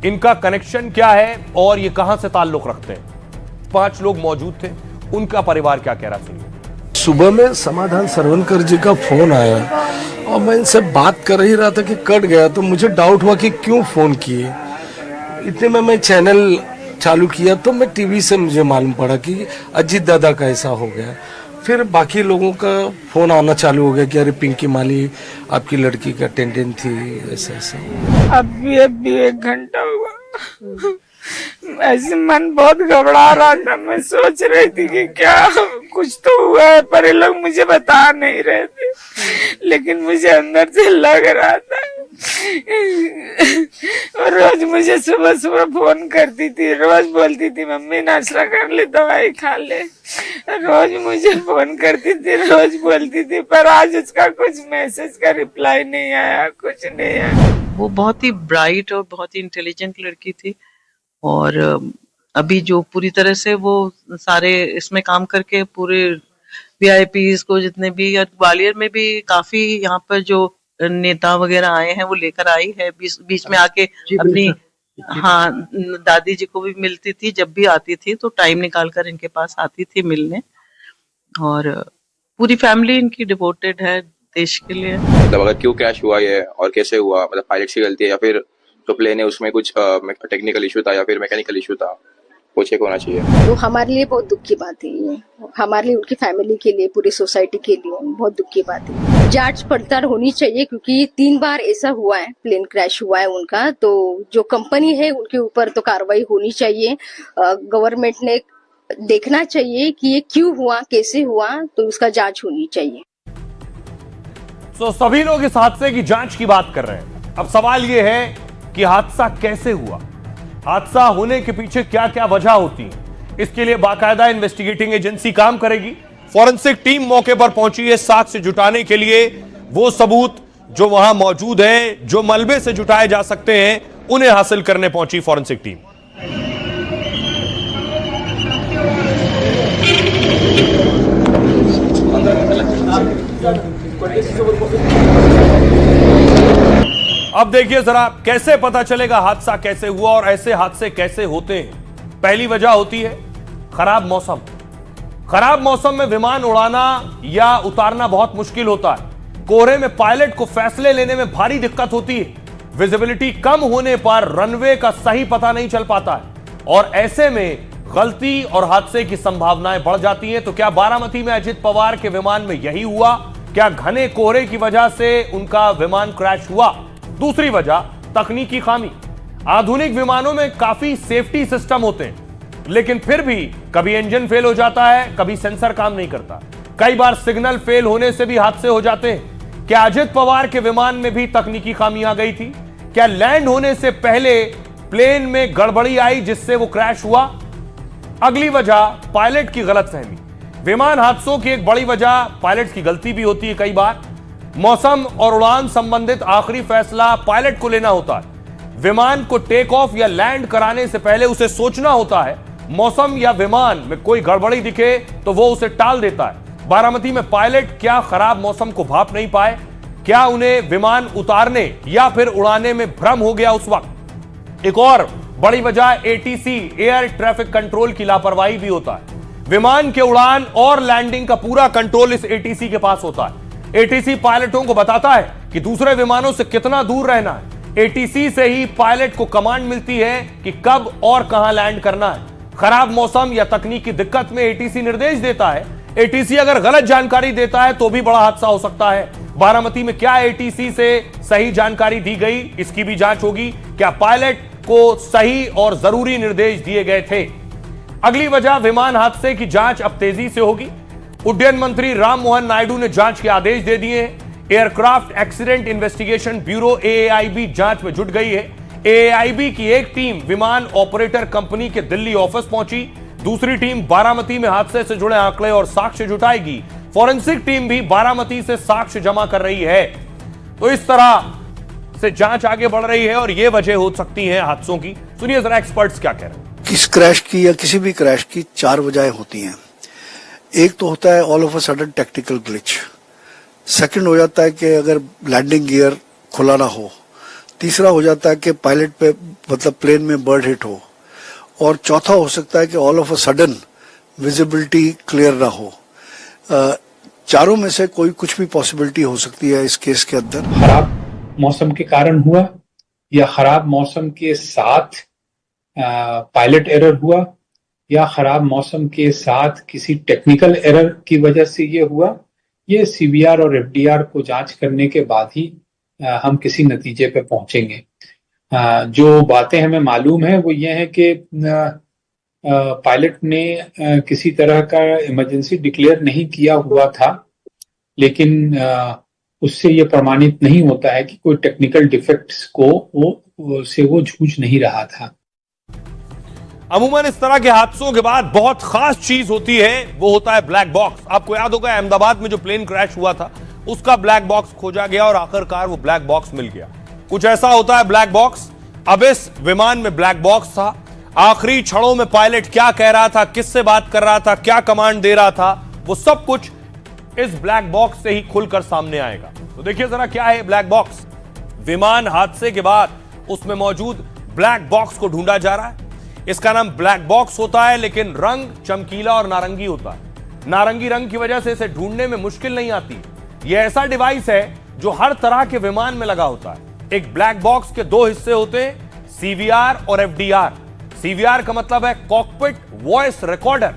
इनका कनेक्शन क्या है और ये कहां से ताल्लुक रखते हैं। 5 लोग मौजूद थे, उनका परिवार क्या कह रहा, सुनिए। सुबह में समाधान सरवनकर जी का फोन आया और मैं इनसे बात कर ही रहा था कि कट गया, तो मुझे डाउट हुआ कि क्यों फोन किए। इतने में मैं चैनल चालू किया तो मैं टीवी से मुझे मालूम पड़ा कि अजीत दादा का ऐसा हो गया। फिर बाकी लोगों का फोन आना चालू हो गया कि अरे पिंकी माली आपकी लड़की का अटेंडेंट थी, ऐसा ऐसा। अभी 1 घंटा हुआ, ऐसे मन बहुत घबरा रहा था। मैं सोच रही थी कि क्या कुछ तो हुआ है, पर ये लोग मुझे बता नहीं रहे थे, लेकिन मुझे अंदर से लग रहा था। और रोज मुझे सुबह सुबह फोन करती थी, रोज बोलती थी मम्मी नाश्ता कर ले, दवाई खा ले। रोज मुझे फोन करती थी, रोज बोलती थी, पर आज उसका कुछ मैसेज का रिप्लाई नहीं आया, कुछ नहीं आया। वो बहुत ही ब्राइट और बहुत ही इंटेलिजेंट लड़की थी और अभी जो पूरी तरह से वो सारे इसमें काम करके पूरे VIPs को जितने भी, ग्वालियर में भी काफी यहाँ पर जो नेता वगैरह आए हैं वो लेकर आई है। बीच में आके अपनी दादी जी को भी मिलती थी, जब भी आती थी तो टाइम निकाल कर इनके पास आती थी मिलने। और पूरी फैमिली इनकी डिवोटेड है देश के लिए। मतलब अगर क्यों क्रैश हुआ ये और कैसे हुआ, मतलब पायलट की गलती है या फिर जो प्लेन है उसमें कुछ टेक्निकल इशू था या फिर मैकेनिकल इशू था, वो चेक होना चाहिए। तो हमारे लिए बहुत दुख की बात है ये, हमारे लिए, उनकी फैमिली के लिए, पूरी सोसाइटी के लिए बहुत दुख की बात है। जांच पड़ताल होनी चाहिए क्योंकि 3 बार ऐसा हुआ है, प्लेन क्रैश हुआ है उनका, तो जो कंपनी है उनके ऊपर तो कार्रवाई होनी चाहिए। गवर्नमेंट ने देखना चाहिए कि ये क्यों हुआ, कैसे हुआ, तो उसका जांच होनी चाहिए। तो सभी लोग इस हादसे की जांच की बात कर रहे हैं। अब सवाल यह है कि हादसा कैसे हुआ, हादसा होने के पीछे क्या क्या वजह होती है। इसके लिए बाकायदा इन्वेस्टिगेटिंग एजेंसी काम करेगी। फॉरेंसिक टीम मौके पर पहुंची है साक्ष्य जुटाने के लिए। वो सबूत जो वहां मौजूद हैं, जो मलबे से जुटाए जा सकते हैं, उन्हें हासिल करने पहुंची फॉरेंसिक टीम। अब देखिए जरा कैसे पता चलेगा हादसा कैसे हुआ और ऐसे हादसे कैसे होते हैं। पहली वजह होती है खराब मौसम। खराब मौसम में विमान उड़ाना या उतारना बहुत मुश्किल होता है। कोहरे में पायलट को फैसले लेने में भारी दिक्कत होती है। विजिबिलिटी कम होने पर रनवे का सही पता नहीं चल पाता है और ऐसे में गलती और हादसे की संभावनाएं बढ़ जाती हैं। तो क्या बारामती में अजित पवार के विमान में यही हुआ? क्या घने कोहरे की वजह से उनका विमान क्रैश हुआ? दूसरी वजह तकनीकी खामी। आधुनिक विमानों में काफी सेफ्टी सिस्टम होते हैं, लेकिन फिर भी कभी इंजन फेल हो जाता है, कभी सेंसर काम नहीं करता, कई बार सिग्नल फेल होने से भी हादसे हो जाते हैं। क्या अजित पवार के विमान में भी तकनीकी खामी आ गई थी? क्या लैंड होने से पहले प्लेन में गड़बड़ी आई जिससे वो क्रैश हुआ? अगली वजह पायलट की गलतफहमी। विमान हादसों की एक बड़ी वजह पायलट की गलती भी होती है। कई बार मौसम और उड़ान संबंधित आखिरी फैसला पायलट को लेना होता है। विमान को टेक ऑफ या लैंड कराने से पहले उसे सोचना होता है। मौसम या विमान में कोई गड़बड़ी दिखे तो वो उसे टाल देता है। बारामती में पायलट क्या खराब मौसम को भाप नहीं पाए? क्या उन्हें विमान उतारने या फिर उड़ाने में भ्रम हो गया उस वक्त? एक और बड़ी वजह एटीसी एयर ट्रैफिक कंट्रोल की लापरवाही भी होता है। विमान के उड़ान और लैंडिंग का पूरा कंट्रोल इस एटीसी के पास होता है। एटीसी पायलटों को बताता है कि दूसरे विमानों से कितना दूर रहना है। एटीसी से ही पायलट को कमांड मिलती है कि कब और कहां लैंड करना है। खराब मौसम या तकनीकी दिक्कत में एटीसी निर्देश देता है। एटीसी अगर गलत जानकारी देता है तो भी बड़ा हादसा हो सकता है। बारामती में क्या एटीसी से सही जानकारी दी गई, इसकी भी जांच होगी। क्या पायलट को सही और जरूरी निर्देश दिए गए थे? अगली वजह विमान हादसे की जांच अब तेजी से होगी। उड्डयन मंत्री राम मोहन नायडू ने जांच के आदेश दे दिए हैं। एयरक्राफ्ट एक्सीडेंट इन्वेस्टिगेशन ब्यूरो एएआईबी जांच में जुट गई है। एएआईबी की एक टीम विमान ऑपरेटर कंपनी के दिल्ली ऑफिस पहुंची। दूसरी टीम बारामती में हादसे से जुड़े आंकड़े और साक्ष्य जुटाएगी। फॉरेंसिक टीम भी बारामती से साक्ष्य जमा कर रही है। तो इस तरह से जांच आगे बढ़ रही है और ये वजह हो सकती है हादसों की। सुनिए जरा एक्सपर्ट्स क्या कह रहे हैं। किस क्रैश की या किसी भी क्रैश की 4 वजहें होती हैं। एक तो होता है all of a sudden technical glitch. Second हो जाता है कि अगर लैंडिंग गियर खुला ना हो। तीसरा हो जाता है कि पायलट पे मतलब प्लेन में बर्ड हिट हो। और चौथा हो सकता है कि all of a sudden visibility clear ना हो। चारों में से कोई कुछ भी पॉसिबिलिटी हो सकती है इस केस के अंदर। खराब मौसम के कारण हुआ या खराब मौसम के साथ पायलट एरर हुआ या खराब मौसम के साथ किसी टेक्निकल एरर की वजह से ये हुआ, ये सीवीआर और एफडीआर को जांच करने के बाद ही हम किसी नतीजे पे पहुंचेंगे। जो बातें हमें मालूम है वो ये है कि पायलट ने किसी तरह का इमरजेंसी डिक्लेयर नहीं किया हुआ था, लेकिन उससे ये प्रमाणित नहीं होता है कि कोई टेक्निकल डिफेक्ट्स को वो जूझ नहीं रहा था। अमूमन इस तरह के हादसों के बाद बहुत खास चीज होती है, वो होता है ब्लैक बॉक्स। आपको याद होगा अहमदाबाद में जो प्लेन क्रैश हुआ था उसका ब्लैक बॉक्स खोजा गया और आखिरकार वो ब्लैक बॉक्स मिल गया। कुछ ऐसा होता है ब्लैक बॉक्स। अब इस विमान में ब्लैक बॉक्स था। आखिरी क्षणों में पायलट क्या कह रहा था, किससे बात कर रहा था, क्या कमांड दे रहा था, वो सब कुछ इस ब्लैक बॉक्स से ही खुलकर सामने आएगा। तो देखिए जरा क्या है ब्लैक बॉक्स। विमान हादसे के बाद उसमें मौजूद ब्लैक बॉक्स को ढूंढा जा रहा है। इसका नाम ब्लैक बॉक्स होता है, लेकिन रंग चमकीला और नारंगी होता है। नारंगी रंग की वजह से इसे ढूंढने में मुश्किल नहीं आती। यह ऐसा डिवाइस है जो हर तरह के विमान में लगा होता है। एक ब्लैक बॉक्स के 2 हिस्से होते हैं, सीवीआर और एफडीआर। सीवीआर का मतलब है कॉकपिट वॉइस रिकॉर्डर।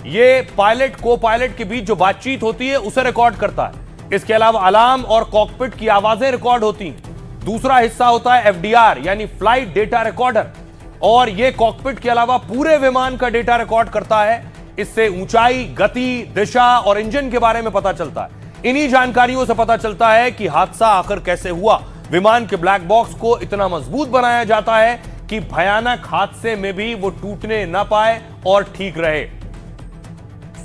यह पायलट को पायलट के बीच जो बातचीत होती है उसे रिकॉर्ड करता है। इसके अलावा अलार्म और कॉकपिट की आवाजें रिकॉर्ड होती हैं। दूसरा हिस्सा होता है एफडीआर यानी फ्लाइट डेटा रिकॉर्डर, और यह कॉकपिट के अलावा पूरे विमान का डेटा रिकॉर्ड करता है। इससे ऊंचाई, गति, दिशा और इंजन के बारे में पता चलता है। इन्हीं जानकारियों से पता चलता है कि हादसा आखिर कैसे हुआ। विमान के ब्लैक बॉक्स को इतना मजबूत बनाया जाता है कि भयानक हादसे में भी वो टूटने ना पाए और ठीक रहे।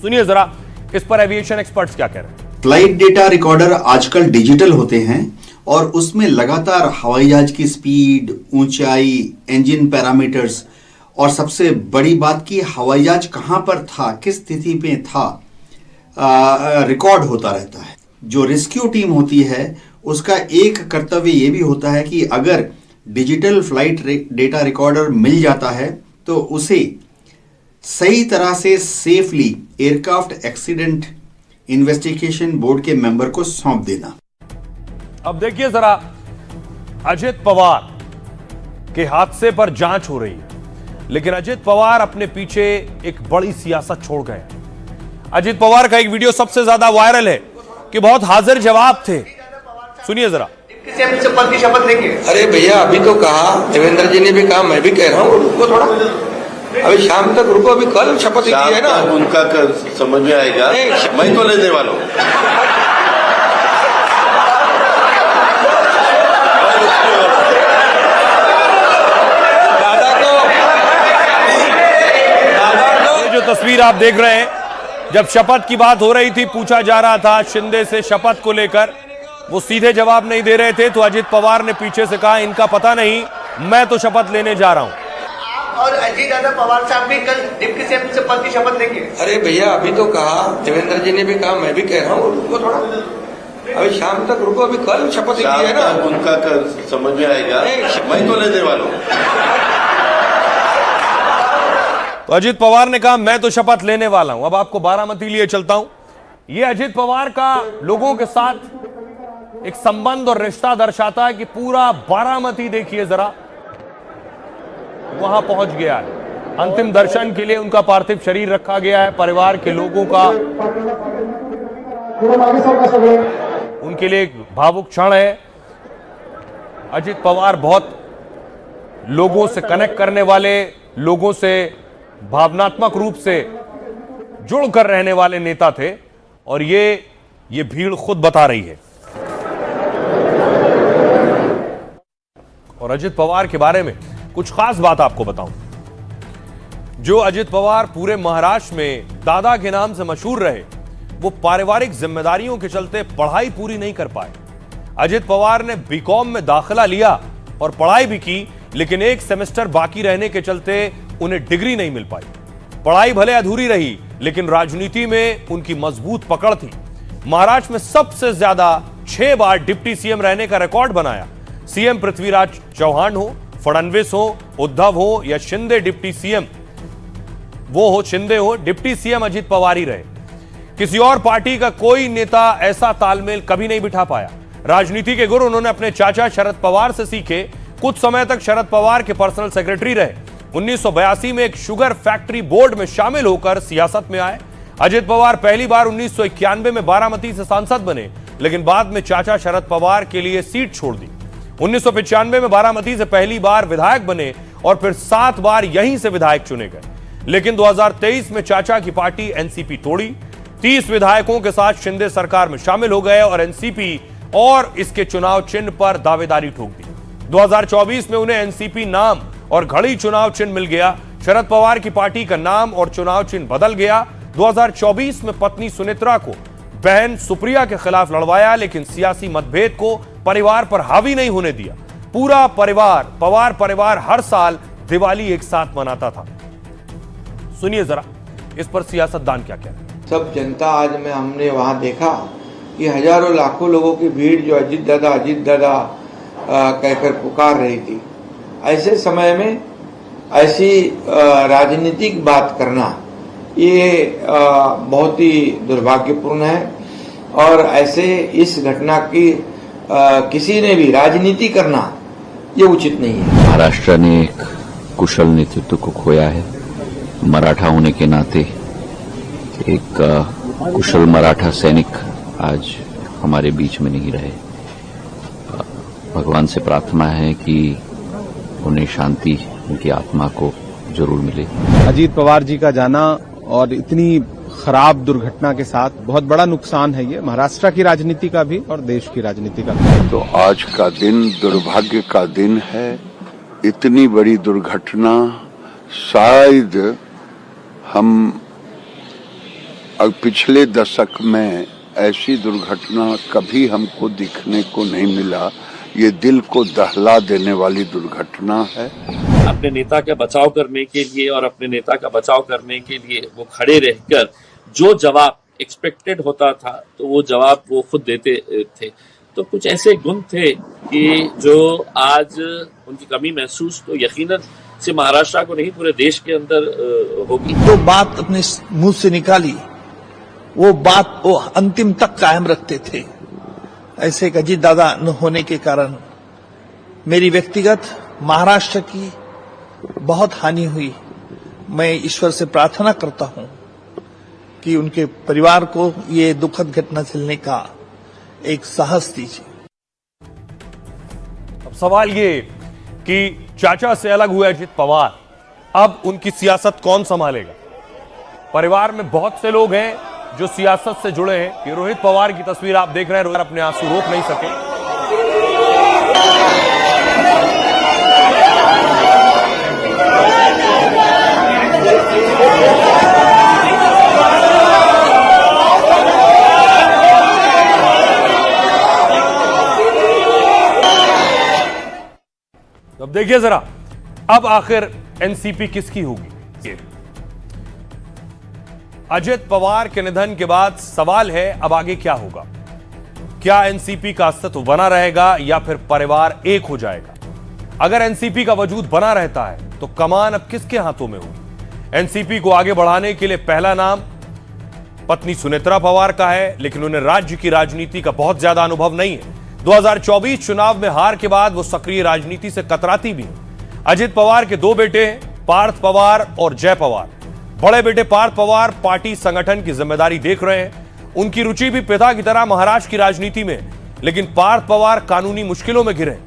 सुनिए जरा इस पर एविएशन एक्सपर्ट्स क्या कह रहे हैं। फ्लाइट डेटा रिकॉर्डर आजकल डिजिटल होते हैं और उसमें लगातार हवाई जहाज की स्पीड, ऊंचाई, इंजन पैरामीटर्स और सबसे बड़ी बात की हवाई जहाज कहां पर था, किस स्थिति में था, रिकॉर्ड होता रहता है। जो रेस्क्यू टीम होती है उसका एक कर्तव्य यह भी होता है कि अगर डिजिटल फ्लाइट डेटा रिकॉर्डर मिल जाता है तो उसे सही तरह से safely aircraft accident investigation board के मेंबर को सौंप देना। अब देखिए जरा अजित पवार के हादसे पर जांच हो रही है, लेकिन अजित पवार अपने पीछे एक बड़ी सियासत छोड़ गए। अजित पवार का एक वीडियो सबसे ज्यादा वायरल है कि बहुत हाजिर जवाब थे। सुनिए जरा। पद की शपथ लेंगे। अरे भैया अभी तो कहा, देवेंद्र जी ने भी कहा, मैं भी कह रहा हूँ रुको थोड़ा, अभी शाम तक रुको, अभी कल शपथ की है ना, उनका समझ में आएगा। मैं तो लेने वाला हूँ। ये जो तस्वीर आप देख रहे हैं, जब शपथ की बात हो रही थी, पूछा जा रहा था शिंदे से शपथ को लेकर, वो सीधे जवाब नहीं दे रहे थे, तो अजित पवार ने पीछे से कहा इनका पता नहीं, मैं तो शपथ लेने जा रहा हूं। और अजीत दादा पवार साहब भी कल डिप्टी सीएम से पद की शपथ लेंगे। अरे भैया अभी तो कहा, देवेंद्र जी ने भी कहा, मैं भी कह रहा हूँ रुको थोड़ा, अभी शाम तक रुको, अभी कल शपथ की है ना, उनका समझ में आएगा। मैं तो लेने वाला हूँ। तो अजित पवार ने कहा मैं तो शपथ लेने वाला हूं। अब आपको बारामती लिए चलता हूं। यह अजित पवार का लोगों के साथ एक संबंध और रिश्ता दर्शाता है कि पूरा बारामती देखिए जरा, वहां पहुंच गया है। अंतिम दर्शन के लिए उनका पार्थिव शरीर रखा गया है। परिवार के लोगों का उनके लिए एक भावुक क्षण है। अजित पवार बहुत लोगों से कनेक्ट करने वाले, लोगों से भावनात्मक रूप से जुड़कर रहने वाले नेता थे, और ये भीड़ खुद बता रही है। और अजित पवार के बारे में कुछ खास बात आपको बताऊं। जो अजित पवार पूरे महाराष्ट्र में दादा के नाम से मशहूर रहे, वो पारिवारिक जिम्मेदारियों के चलते पढ़ाई पूरी नहीं कर पाए। अजित पवार ने बीकॉम में दाखिला लिया और पढ़ाई भी की, लेकिन एक सेमेस्टर बाकी रहने के चलते उन्हें डिग्री नहीं मिल पाई। पढ़ाई भले अधूरी रही, लेकिन राजनीति में उनकी मजबूत पकड़ थी। महाराष्ट्र में सबसे ज्यादा 6 बार डिप्टी सीएम रहने का रिकॉर्ड बनाया। सीएम पृथ्वीराज चौहान हो, फडणवीस हो, उद्धव हो या शिंदे, डिप्टी सीएम वो हो, शिंदे हो, डिप्टी सीएम अजित पवार ही रहे। किसी और पार्टी का कोई नेता ऐसा तालमेल कभी नहीं बिठा पाया। राजनीति के गुर उन्होंने अपने चाचा शरद पवार से सीखे। कुछ समय तक शरद पवार के पर्सनल सेक्रेटरी रहे। 1982 में एक शुगर फैक्ट्री बोर्ड में शामिल होकर सियासत में आए। अजित पवार पहली बार 1991 में बारामती से सांसद बने, लेकिन बाद में चाचा शरद पवार के लिए सीट छोड़ दी। 1995 में बारामती से पहली बार विधायक बने और फिर 7 बार यहीं से विधायक चुने गए। लेकिन 2023 में चाचा की पार्टी एनसीपी तोड़ी। 30 विधायकों के साथ शिंदे सरकार में शामिल हो गए और एनसीपी और इसके चुनाव चिन्ह पर दावेदारी ठोक दी। 2024 में उन्हें एनसीपी नाम और घड़ी चुनाव चिन्ह मिल गया। शरद पवार की पार्टी का नाम और चुनाव चिन्ह बदल गया। 2024 में पत्नी सुनेत्रा को बहन सुप्रिया के खिलाफ लड़वाया, लेकिन सियासी मतभेद को परिवार पर हावी नहीं होने दिया। पूरा परिवार, पवार परिवार हर साल दिवाली एक साथ मनाता था। सुनिए जरा इस पर सियासतदान क्या कहते हैं। सब जनता आज में हमने वहाँ देखा कि हजारों लाखों लोगों की भीड़ जो अजित दादा कहकर पुकार रही थी। ऐसे समय में ऐसी राजनीतिक बात करना ये बहुत ही दुर्भाग्यपूर्ण है, और ऐसे इस घटना की किसी ने भी राजनीति करना ये उचित नहीं है। महाराष्ट्र ने एक कुशल नेतृत्व को खोया है। मराठा होने के नाते एक कुशल मराठा सैनिक आज हमारे बीच में नहीं रहे। भगवान से प्रार्थना है कि उन्हें शांति, उनकी आत्मा को जरूर मिले। अजीत पवार जी का जाना और इतनी खराब दुर्घटना के साथ बहुत बड़ा नुकसान है ये महाराष्ट्र की राजनीति का भी और देश की राजनीति का भी। तो आज का दिन दुर्भाग्य का दिन है। इतनी बड़ी दुर्घटना शायद हम पिछले दशक में ऐसी दुर्घटना कभी हमको दिखने को नहीं मिला। ये दिल को दहला देने वाली दुर्घटना है। अपने नेता का बचाव करने के लिए और अपने नेता का बचाव करने के लिए वो खड़े रहकर जो जवाब एक्सपेक्टेड होता था, तो वो जवाब वो खुद देते थे। तो कुछ ऐसे गुण थे कि जो आज उनकी कमी महसूस तो यकीनन से महाराष्ट्र को नहीं पूरे देश के अंदर होगी। जो बात अपने मुंह से निकाली वो बात वो अंतिम तक कायम रखते थे। ऐसे एक अजीत दादा न होने के कारण मेरी व्यक्तिगत महाराष्ट्र की बहुत हानि हुई। मैं ईश्वर से प्रार्थना करता हूं कि उनके परिवार को ये दुखद घटना झेलने का एक साहस दीजिए। अब सवाल ये कि चाचा से अलग हुए अजित पवार, अब उनकी सियासत कौन संभालेगा? परिवार में बहुत से लोग हैं जो सियासत से जुड़े हैं। ये रोहित पवार की तस्वीर आप देख रहे हैं, रोहित अपने आंसू रोक नहीं सके। अब देखिए जरा, अब आखिर एनसीपी किसकी होगी? अजित पवार के निधन के बाद सवाल है अब आगे क्या होगा? क्या एनसीपी का अस्तित्व बना रहेगा या फिर परिवार एक हो जाएगा? अगर एनसीपी का वजूद बना रहता है तो कमान अब किसके हाथों में होगी? एनसीपी को आगे बढ़ाने के लिए पहला नाम पत्नी सुनेत्रा पवार का है, लेकिन उन्हें राज्य की राजनीति का बहुत ज्यादा अनुभव नहीं है। 2024 चुनाव में हार के बाद वो सक्रिय राजनीति से कतराती भी हैं। अजित पवार के दो बेटे हैं, पार्थ पवार और जय पवार। बड़े बेटे पार्थ पवार पार्टी संगठन की जिम्मेदारी देख रहे हैं। उनकी रुचि भी पिता की तरह महाराष्ट्र की राजनीति में, लेकिन पार्थ पवार कानूनी मुश्किलों में घिरे।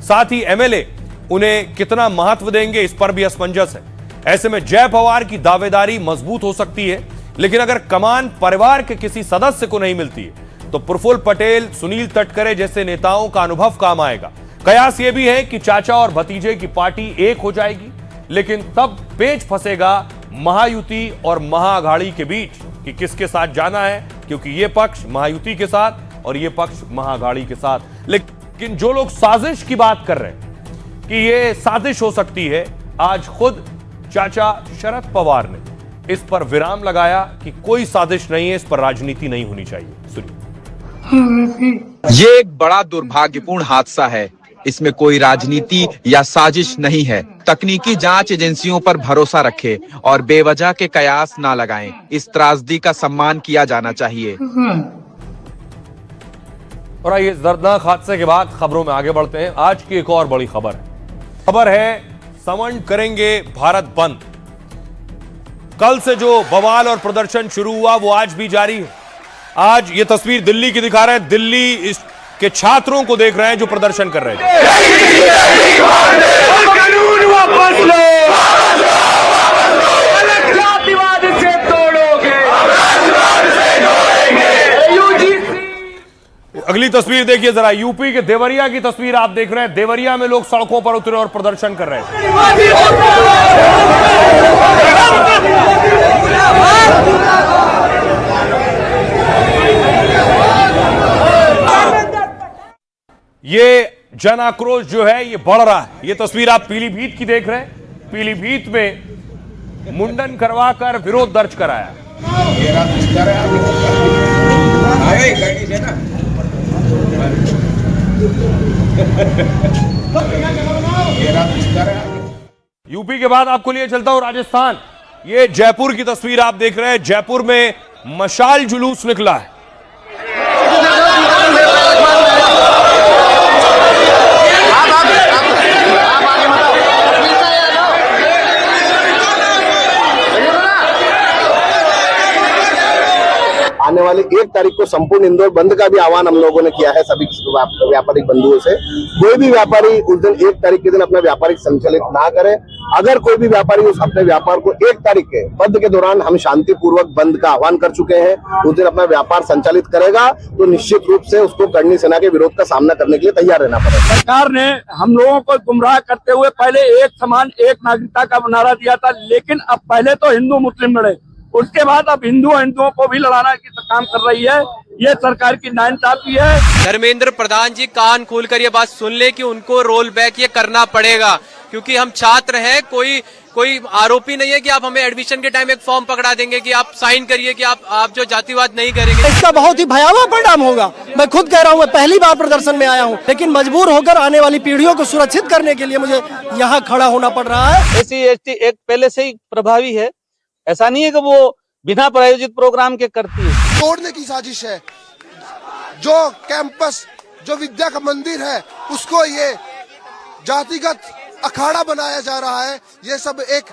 साथ ही एमएलए उन्हें कितना महत्व देंगे, इस पर भी असमंजस है। ऐसे में जय पवार की दावेदारी मजबूत हो सकती है, लेकिन अगर कमान परिवार के किसी सदस्य को नहीं मिलती है तो प्रफुल्ल पटेल, सुनील तटकरे जैसे नेताओं का अनुभव काम आएगा। कयास यह भी है कि चाचा और भतीजे की पार्टी एक हो जाएगी, लेकिन तब पेच फंसेगा महायुति और महाअघाड़ी के बीच कि किसके साथ जाना है, क्योंकि यह पक्ष महायुति के साथ और यह पक्ष महाअघाड़ी के साथ। लेकिन जो लोग साजिश की बात कर रहे हैं कि यह साजिश हो सकती है, आज खुद चाचा शरद पवार ने इस पर विराम लगाया कि कोई साजिश नहीं है, इस पर राजनीति नहीं होनी चाहिए। सुनिए। ये एक बड़ा दुर्भाग्यपूर्ण हादसा है। इसमें कोई राजनीति या साजिश नहीं है। तकनीकी जांच एजेंसियों पर भरोसा रखें और बेवजह के कयास ना लगाएं। इस त्रासदी का सम्मान किया जाना चाहिए। और आइए दर्दनाक हादसे के बाद खबरों में आगे बढ़ते हैं। आज की एक और बड़ी खबर है समन करेंगे भारत बंद। कल से जो बवाल और प्रदर्शन शुरू हुआ वो आज भी जारी है। आज ये तस्वीर दिल्ली की दिखा रहे हैं। दिल्ली के छात्रों को देख रहे हैं जो प्रदर्शन कर रहे थे। कानून वापस लो, से तोड़ोगे। अगली तस्वीर देखिए जरा, यूपी के देवरिया की तस्वीर आप देख रहे हैं। देवरिया में लोग सड़कों पर उतरे और प्रदर्शन कर रहे थे। ये जन आक्रोश जो है ये बढ़ रहा है। ये तस्वीर आप पीलीभीत की देख रहे हैं। पीलीभीत में मुंडन करवाकर विरोध दर्ज कराया। यूपी के बाद आपको लिए चलता हूं राजस्थान। ये जयपुर की तस्वीर आप देख रहे हैं। जयपुर में मशाल जुलूस निकला है। आने वाली 1 तारीख को संपूर्ण इंदौर बंद का भी आह्वान हम लोगों ने किया है सभी व्यापारिक बंधुओं से। कोई भी व्यापारी उस दिन 1 तारीख के दिन अपना व्यापारिक संचालित ना करे। अगर कोई भी व्यापारी उस अपने व्यापार को 1 तारीख के बंद के दौरान, हम शांतिपूर्वक बंद का आह्वान कर चुके हैं, उस दिन अपना व्यापार संचालित करेगा तो निश्चित रूप से उसको करनी सेना के विरोध का सामना करने के लिए तैयार रहना पड़ेगा। सरकार ने हम लोगों को गुमराह करते हुए पहले एक समान एक नागरिकता का नारा दिया था, लेकिन अब पहले तो हिंदू मुस्लिम लड़े, उसके बाद अब हिंदुओं को भी लड़ाना की काम कर रही है। ये सरकार की नाइंसाफी है। धर्मेंद्र प्रधान जी कान खोलकर ये बात सुन ले कि उनको रोल बैक ये करना पड़ेगा, क्योंकि हम छात्र हैं। कोई आरोपी नहीं है कि आप हमें एडमिशन के टाइम एक फॉर्म पकड़ा देंगे कि आप साइन करिए कि आप जो जातिवाद नहीं करेंगे। इसका बहुत ही भयावह परिणाम होगा। मैं खुद कह रहा हूँ, मैं पहली बार प्रदर्शन में आया हूँ, लेकिन मजबूर होकर आने वाली पीढ़ियों को सुरक्षित करने के लिए मुझे यहाँ खड़ा होना पड़ रहा है। SC/ST एक्ट पहले से ही प्रभावी है। ऐसा नहीं है कि वो बिना प्रायोजित प्रोग्राम के करती है। तोड़ने की साजिश है। जो कैंपस, जो विद्या का मंदिर है, उसको ये जातिगत अखाड़ा बनाया जा रहा है। ये सब एक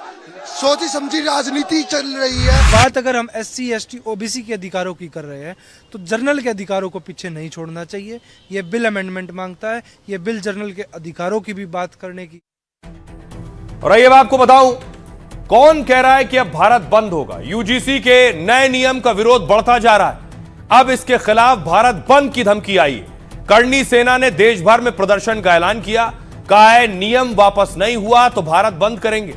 सोची समझी राजनीति चल रही है। बात अगर हम SC, ST, OBC के अधिकारों की कर रहे हैं तो जर्नल के अधिकारों को पीछे नहीं छोड़ना चाहिए। ये बिल अमेंडमेंट मांगता है, ये बिल जर्नल के अधिकारों की भी बात करने की। और आइए मैं आपको बताऊं कौन कह रहा है कि अब भारत बंद होगा। यूजीसी के नए नियम का विरोध बढ़ता जा रहा है। अब इसके खिलाफ भारत बंद की धमकी आई है। करणी सेना ने देश भर में प्रदर्शन का ऐलान किया, कहा है नियम वापस नहीं हुआ तो भारत बंद करेंगे।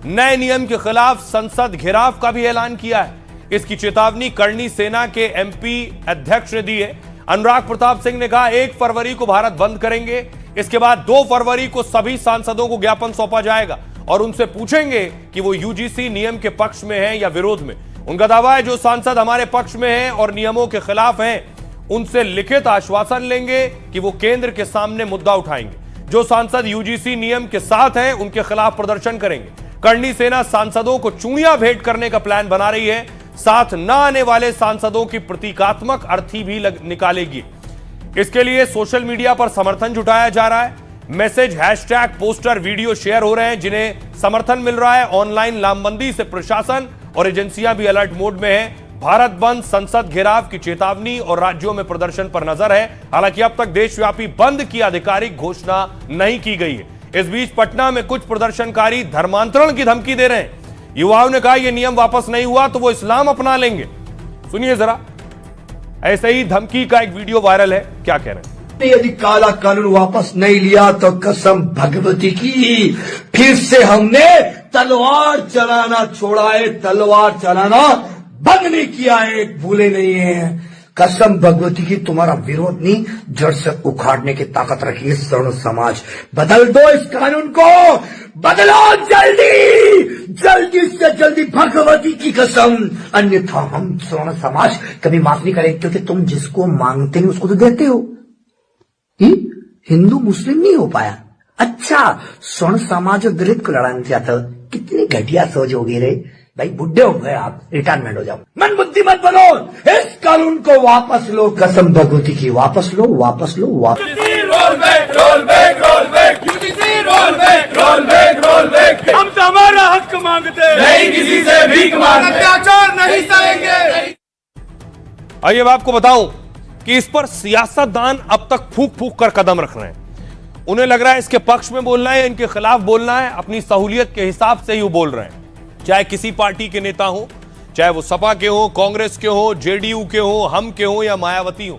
नए नियम के खिलाफ संसद घेराव का भी ऐलान किया है। इसकी चेतावनी करणी सेना के MP अध्यक्ष ने दी है। अनुराग प्रताप सिंह ने कहा 1 फरवरी को भारत बंद करेंगे। इसके बाद 2 फरवरी को सभी सांसदों को ज्ञापन सौंपा जाएगा और उनसे पूछेंगे कि वो यूजीसी नियम के पक्ष में हैं या विरोध में। उनका दावा है जो सांसद हमारे पक्ष में हैं और नियमों के खिलाफ हैं उनसे लिखित आश्वासन लेंगे कि वो केंद्र के सामने मुद्दा उठाएंगे। जो सांसद यूजीसी नियम के साथ हैं उनके खिलाफ प्रदर्शन करेंगे। करणी सेना सांसदों को चूड़ियां भेंट करने का प्लान बना रही है। साथ न आने वाले सांसदों की प्रतीकात्मक अर्थी भी निकालेगी। इसके लिए सोशल मीडिया पर समर्थन जुटाया जा रहा है। Message, hashtag, poster, video share हो रहे हैं जिन्हें समर्थन मिल रहा है। ऑनलाइन लामबंदी से प्रशासन और एजेंसियां भी अलर्ट मोड में हैं। भारत बंद, संसद घेराव की चेतावनी और राज्यों में प्रदर्शन पर नजर है। हालांकि अब तक देशव्यापी बंद की आधिकारिक घोषणा नहीं की गई है। इस बीच पटना में कुछ प्रदर्शनकारी धर्मांतरण की धमकी दे रहे हैं। युवाओं ने कहा यह नियम वापस नहीं हुआ तो वो इस्लाम अपना लेंगे। सुनिए जरा, ऐसे ही धमकी का एक वीडियो वायरल है, क्या कह रहे हैं। यदि काला कानून वापस नहीं लिया तो कसम भगवती की फिर से हमने तलवार चलाना छोड़ा है, तलवार चलाना बंद नहीं किया है, भूले नहीं है। कसम भगवती की तुम्हारा विरोध नहीं, जड़ से उखाड़ने की ताकत रखी है स्वर्ण समाज। बदल दो इस कानून को, बदलो जल्दी, जल्दी से जल्दी, भगवती की कसम, अन्यथा हम स्वर्ण समाज कभी माफ नहीं करेंगे। क्योंकि तुम जिसको मांगते हैं उसको तो देते हो। हिंदू मुस्लिम नहीं हो पाया। अच्छा, स्वर्ण समाज और दलित को लड़ाना चाहते हो। कितनी घटिया सोच होगी रे भाई। बुढ़े हो गए आप, रिटायरमेंट हो जाओ। मन बुद्धि मत बनो, इस कानून को वापस लो, कसम भगवती की वापस लो, वापस लो, वापस। Roll back, roll back, roll back, UGC roll back, roll back, roll back. हम तो हमारा हक मांगते नहीं, किसी से भीख मांगते, अत्याचार नहीं सहेंगे। आइए मैं आपको बताऊं कि इस पर सियासतदान अब तक फूंक फूंक कर कदम रख रहे हैं। उन्हें लग रहा है इसके पक्ष में बोलना है, इनके खिलाफ बोलना है। अपनी सहूलियत के हिसाब से ही वो बोल रहे हैं। चाहे किसी पार्टी के नेता हो, चाहे वो सपा के हो, कांग्रेस के हो, जेडीयू के हो, हम के हो या मायावती हो।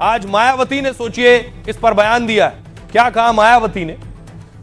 आज मायावती ने सोचिए इस पर बयान दिया है। क्या कहा मायावती ने?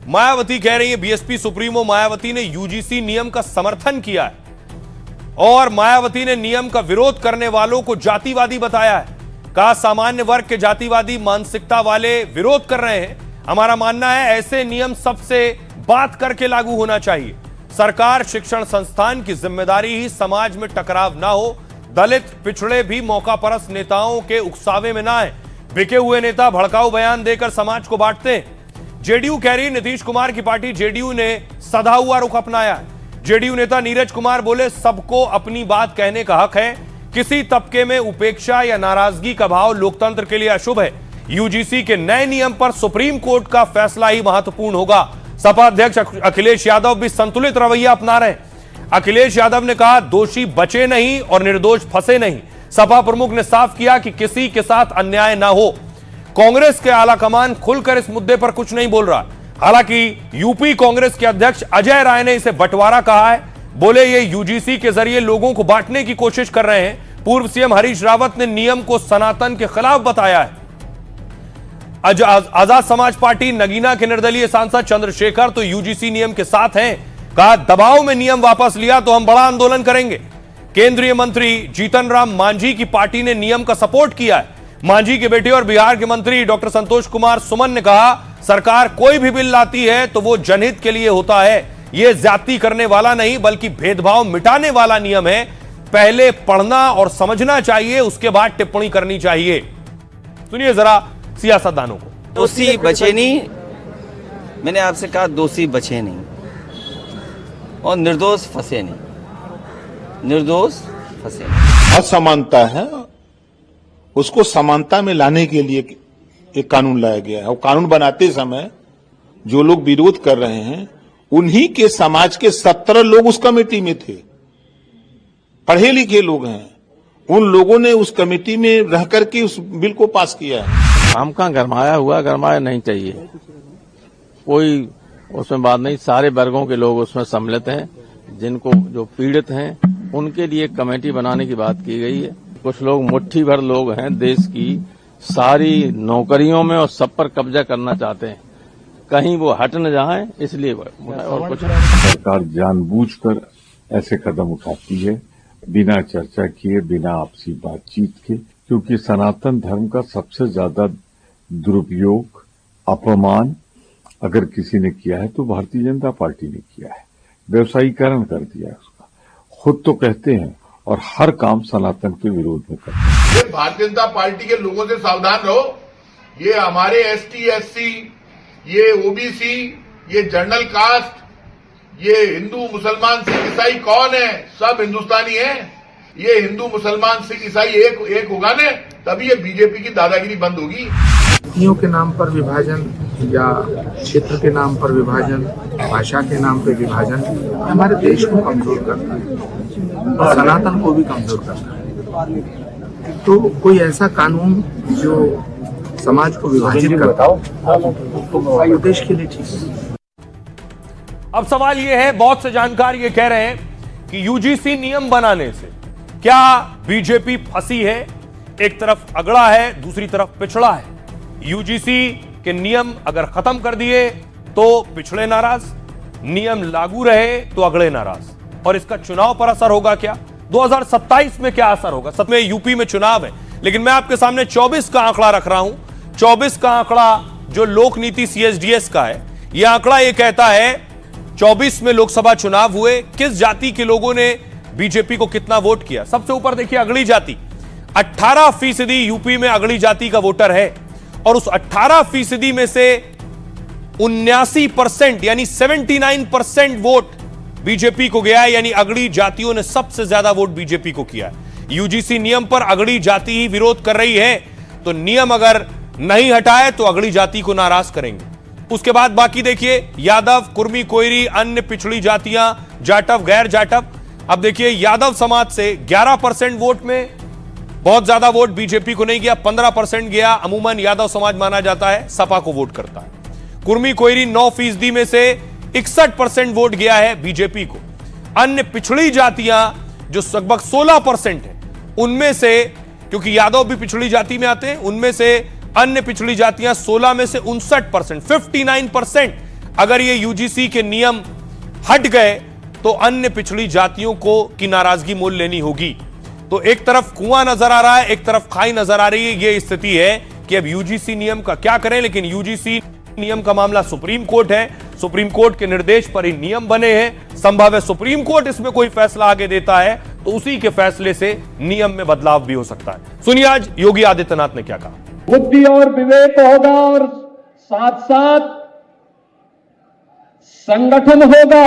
मायावती कह रही है, बीएसपी सुप्रीमो मायावती ने यूजीसी नियम का समर्थन किया है और मायावती ने नियम का विरोध करने वालों को जातिवादी बताया है। कहा सामान्य वर्ग के जातिवादी मानसिकता वाले विरोध कर रहे हैं। हमारा मानना है ऐसे नियम सबसे बात करके लागू होना चाहिए। सरकार, शिक्षण संस्थान की जिम्मेदारी ही समाज में टकराव ना हो। दलित, पिछड़े भी मौका परस्त नेताओं के उकसावे में ना आए। बिके हुए नेता भड़काऊ बयान देकर समाज को बांटते हैं। जेडीयू कह रही नीतीश कुमार की पार्टी जेडीयू ने सधा हुआ रुख अपनाया है। जेडीयू नेता नीरज कुमार बोले सबको अपनी बात कहने का हक है। किसी तबके में उपेक्षा या नाराजगी का भाव लोकतंत्र के लिए अशुभ है। यूजीसी के नए नियम पर सुप्रीम कोर्ट का फैसला ही महत्वपूर्ण होगा। सपा अध्यक्ष अखिलेश यादव भी संतुलित रवैया अपना रहे हैं। अखिलेश यादव ने कहा दोषी बचे नहीं और निर्दोष फंसे नहीं। सपा प्रमुख ने साफ किया कि किसी के साथ अन्याय ना हो। कांग्रेस के आलाकमान खुलकर इस मुद्दे पर कुछ नहीं बोल रहा। हालांकि यूपी कांग्रेस के अध्यक्ष अजय राय ने इसे बंटवारा कहा है। बोले ये यूजीसी के जरिए लोगों को बांटने की कोशिश कर रहे हैं। पूर्व सीएम हरीश रावत ने नियम को सनातन के खिलाफ बताया है। आजाद समाज पार्टी नगीना के निर्दलीय सांसद चंद्रशेखर तो यूजीसी नियम के साथ हैं। कहा दबाव में नियम वापस लिया तो हम बड़ा आंदोलन करेंगे। केंद्रीय मंत्री जीतन राम मांझी की पार्टी ने नियम का सपोर्ट किया है। मांझी के बेटे और बिहार के मंत्री डॉक्टर संतोष कुमार सुमन ने कहा सरकार कोई भी बिल लाती है तो वो जनहित के लिए होता है। ये ज्यादती करने वाला नहीं बल्कि भेदभाव मिटाने वाला नियम है। पहले पढ़ना और समझना चाहिए, उसके बाद टिप्पणी करनी चाहिए। सुनिए जरा सियासतदानों को। दोषी बचे नहीं, मैंने आपसे कहा दोषी बचे नहीं और निर्दोष फंसे नहीं, निर्दोष फंसे नहीं। असमानता है, उसको समानता में लाने के लिए एक कानून लाया गया है और कानून बनाते समय जो लोग विरोध कर रहे हैं उन्हीं के समाज के 17 लोग उस कमेटी में थे, पढ़े लिखे लोग हैं। उन लोगों ने उस कमेटी में रह करके उस बिल को पास किया है। काम का गरमाया नहीं चाहिए, कोई उसमें बात नहीं। सारे वर्गों के लोग उसमें सम्मिलित हैं, जिनको जो पीड़ित हैं उनके लिए कमेटी बनाने की बात की गई है। कुछ लोग मुट्ठी भर लोग हैं, देश की सारी नौकरियों में और सब पर कब्जा करना चाहते हैं, कहीं वो हट न जाए, इसलिए और कुछ। सरकार जानबूझकर ऐसे कदम उठाती है बिना चर्चा किए, बिना आपसी बातचीत के, क्योंकि सनातन धर्म का सबसे ज्यादा दुरुपयोग, अपमान अगर किसी ने किया है तो भारतीय जनता पार्टी ने किया है। व्यवसायीकरण कर दिया है उसका। खुद तो कहते हैं और हर काम सनातन के विरोध में करते हैं। ये भारतीय जनता पार्टी के लोगों से सावधान रहो। ये हमारे एसटी, एससी, ये ओबीसी, ये जनरल कास्ट, ये हिंदू, मुसलमान, सिख, ईसाई कौन है? सब हिंदुस्तानी हैं। ये हिंदू, मुसलमान, सिख, ईसाई एक होगा ने, तभी ये बीजेपी की दादागिरी बंद होगी। जातियों के नाम पर विभाजन या क्षेत्र के नाम पर विभाजन, भाषा के नाम पर विभाजन हमारे देश को कमजोर करता है और सनातन को भी कमजोर करता है। तो कोई ऐसा कानून जो समाज को विभाजित करता हो, देश के लिए ठीक है। अब सवाल यह है, बहुत से जानकार ये कह रहे हैं कि यूजीसी नियम बनाने से क्या बीजेपी फंसी है? एक तरफ अगड़ा है, दूसरी तरफ पिछड़ा है। यूजीसी के नियम अगर खत्म कर दिए तो पिछड़े नाराज, नियम लागू रहे तो अगड़े नाराज। और इसका चुनाव पर असर होगा क्या? 2027 में क्या असर होगा? सच में यूपी में चुनाव है, लेकिन मैं आपके सामने 24 का आंकड़ा रख रहा हूं। 24 का आंकड़ा जो लोक नीति CSDS का है, यह आंकड़ा यह कहता है 24 में लोकसभा चुनाव हुए, किस जाति के लोगों ने बीजेपी को कितना वोट किया। सबसे ऊपर देखिए अगड़ी जाति, 18% यूपी में अगड़ी जाति का वोटर है और उस 18% में से 79% यानी 79% वोट बीजेपी को गया है, यानी अगड़ी जातियों ने सबसे ज्यादा वोट बीजेपी को किया है। यूजीसी नियम पर अगड़ी जाति ही विरोध कर रही है, तो नियम अगर नहीं हटाए तो अगड़ी जाति को नाराज करेंगे। उसके बाद बाकी देखिए, यादव, कुर्मी, कोयरी, अन्य पिछड़ी जातियां, जाटव, गैर जाटव। अब देखिए यादव समाज से 11% वोट में बहुत ज्यादा वोट बीजेपी को नहीं गया, 15% गया। अमूमन यादव समाज माना जाता है, सपा को वोट करता है। कुर्मी कोयरी 9% में से 61% वोट गया है बीजेपी को। अन्य पिछड़ी जातियां जो लगभग 16% है, उनमें से, क्योंकि यादव भी पिछड़ी जाति में आते हैं, उनमें से अन्य पिछड़ी जातियां 16 में से 59%, 59%। अगर ये यूजीसी के नियम हट गए तो अन्य पिछड़ी जातियों को की नाराजगी मोल लेनी होगी। तो एक तरफ कुआं नजर आ रहा है, एक तरफ खाई नजर आ रही है। यह स्थिति है कि अब यूजीसी नियम का क्या करें, लेकिन यूजीसी नियम का मामला सुप्रीम कोर्ट है। सुप्रीम कोर्ट के निर्देश पर ही नियम बने हैं। संभव है सुप्रीम कोर्ट इसमें कोई फैसला आगे देता है तो उसी के फैसले से नियम में बदलाव भी हो सकता है। सुनिए आज योगी आदित्यनाथ ने क्या कहा। बुद्धि और विवेक होगा और साथ साथ संगठन होगा।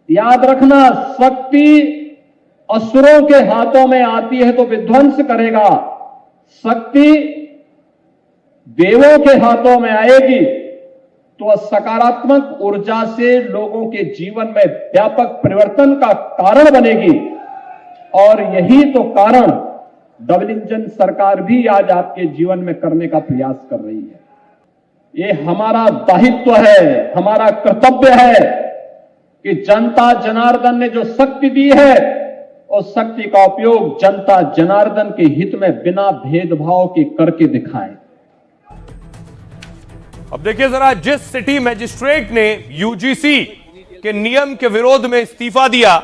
याद रखना, शक्ति असुरों के हाथों में आती है तो विध्वंस करेगा, शक्ति देवों के हाथों में आएगी तो सकारात्मक ऊर्जा से लोगों के जीवन में व्यापक परिवर्तन का कारण बनेगी। और यही तो कारण डबल इंजन सरकार भी आज आपके जीवन में करने का प्रयास कर रही है। ये हमारा दायित्व है, हमारा कर्तव्य है कि जनता जनार्दन ने जो शक्ति दी है उस शक्ति का उपयोग जनता जनार्दन के हित में बिना भेदभाव के करके दिखाएं। अब देखिए जरा, जिस सिटी मजिस्ट्रेट ने यूजीसी के नियम के विरोध में इस्तीफा दिया,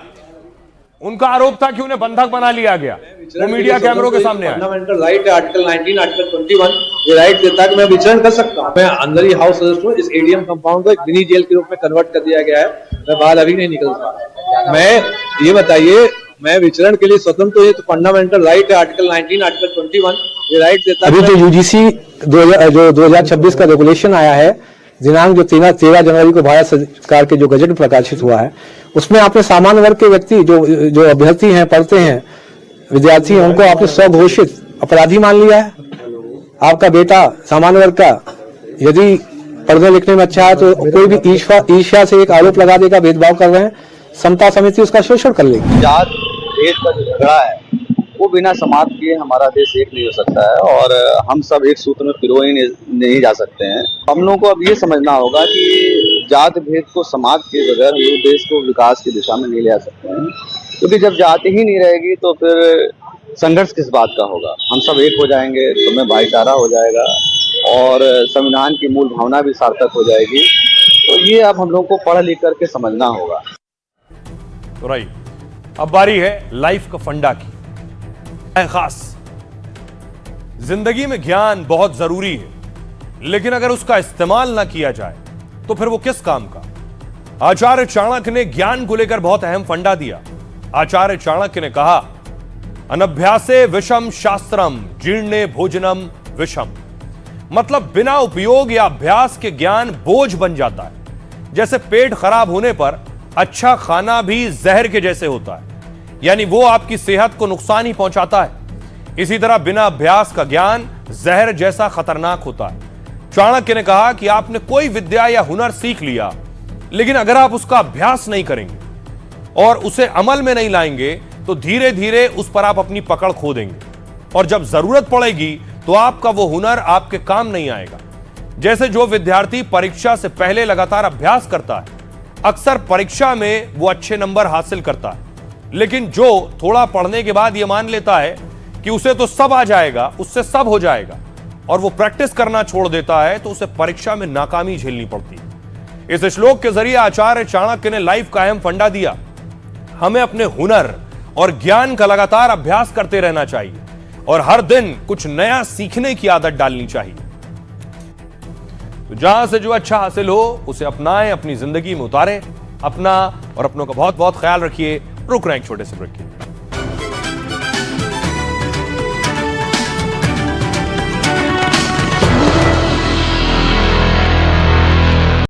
उनका आरोप था कि उन्हें बंधक बना लिया गया। वो मीडिया कैमरों के सामने आया। फंडामेंटल राइट है, आर्टिकल 19, आर्टिकल 21 ये राइट देता है कि मैं विचरण कर सकता हूं। मैं अंदर ही हाउस सदस्य हूं। इस एडीएम कंपाउंड को एक मिनी जेल के रूप में कन्वर्ट कर दिया गया है। मैं बाहर अभी नहीं निकल सकता। मैं ये बताइए, मैं विचरण के लिए स्वतंत्र हूं, तो फंडामेंटल राइट है, आर्टिकल 19, आर्टिकल 21 ये राइट देता है। अभी तो यूजीसी जो 2026 का रेगुलेशन आया है, दिनांक जो 13 जनवरी को भारत सरकार के जो गजट में प्रकाशित हुआ है, उसमें आपने सामान्य वर्ग के व्यक्ति जो अभ्यर्थी हैं, पढ़ते हैं, विद्यार्थी हैं, उनको आपने स्वघोषित अपराधी मान लिया है। आपका बेटा सामान्य वर्ग का यदि पढ़ने लिखने में अच्छा है तो कोई भी ईर्ष्या से एक आरोप लगा देगा, भेदभाव कर रहे हैं, समता समिति उसका शोषण कर लेगी। जात भेद का जो झगड़ा है वो बिना समाप्त किए हमारा देश एक नहीं हो सकता है और हम सब एक सूत्र में पिरोए नहीं जा सकते हैं। हम लोगों को अब ये समझना होगा कि जात भेद को समाप्त किए बगैर हम लोग देश को विकास की दिशा में नहीं ले जा सकते हैं, क्योंकि जब जाति ही नहीं रहेगी तो फिर संघर्ष किस बात का होगा। हम सब एक हो जाएंगे तो में भाईचारा हो जाएगा और संविधान की मूल भावना भी सार्थक हो जाएगी। तो ये अब हम लोग को पढ़ लिख करके समझना होगा। तो राइट, अब बारी है लाइफ का फंडा की। खास जिंदगी में ज्ञान बहुत जरूरी है, लेकिन अगर उसका इस्तेमाल ना किया जाए तो फिर वो किस काम का। आचार्य चाणक्य ने ज्ञान को लेकर बहुत अहम फंडा दिया। आचार्य चाणक्य ने कहा, अनभ्यासे विषम शास्त्रम जीर्णे भोजनम विषम। मतलब बिना उपयोग या अभ्यास के ज्ञान बोझ बन जाता है। जैसे पेट खराब होने पर अच्छा खाना भी जहर के जैसे होता है, यानी वो आपकी सेहत को नुकसान ही पहुंचाता है। इसी तरह बिना अभ्यास का ज्ञान जहर जैसा खतरनाक होता है। चाणक्य ने कहा कि आपने कोई विद्या या हुनर सीख लिया, लेकिन अगर आप उसका अभ्यास नहीं करेंगे और उसे अमल में नहीं लाएंगे तो धीरे धीरे उस पर आप अपनी पकड़ खो देंगे और जब जरूरत पड़ेगी तो आपका वो हुनर आपके काम नहीं आएगा। जैसे जो विद्यार्थी परीक्षा से पहले लगातार अभ्यास करता है, अक्सर परीक्षा में वो अच्छे नंबर हासिल करता है, लेकिन जो थोड़ा पढ़ने के बाद ये मान लेता है कि उसे तो सब आ जाएगा, उससे सब हो जाएगा, और वो प्रैक्टिस करना छोड़ देता है तो उसे परीक्षा में नाकामी झेलनी पड़ती है। इस श्लोक के जरिए आचार्य चाणक्य ने लाइफ का अहम फंडा दिया। हमें अपने हुनर और ज्ञान का लगातार अभ्यास करते रहना चाहिए और हर दिन कुछ नया सीखने की आदत डालनी चाहिए। तो जहां से जो अच्छा हासिल हो उसे अपनाएं, अपनी जिंदगी में उतारें। अपना और अपनों का बहुत बहुत ख्याल रखिए। रुक रहे हैं एक छोटे से ब्रेक के लिए।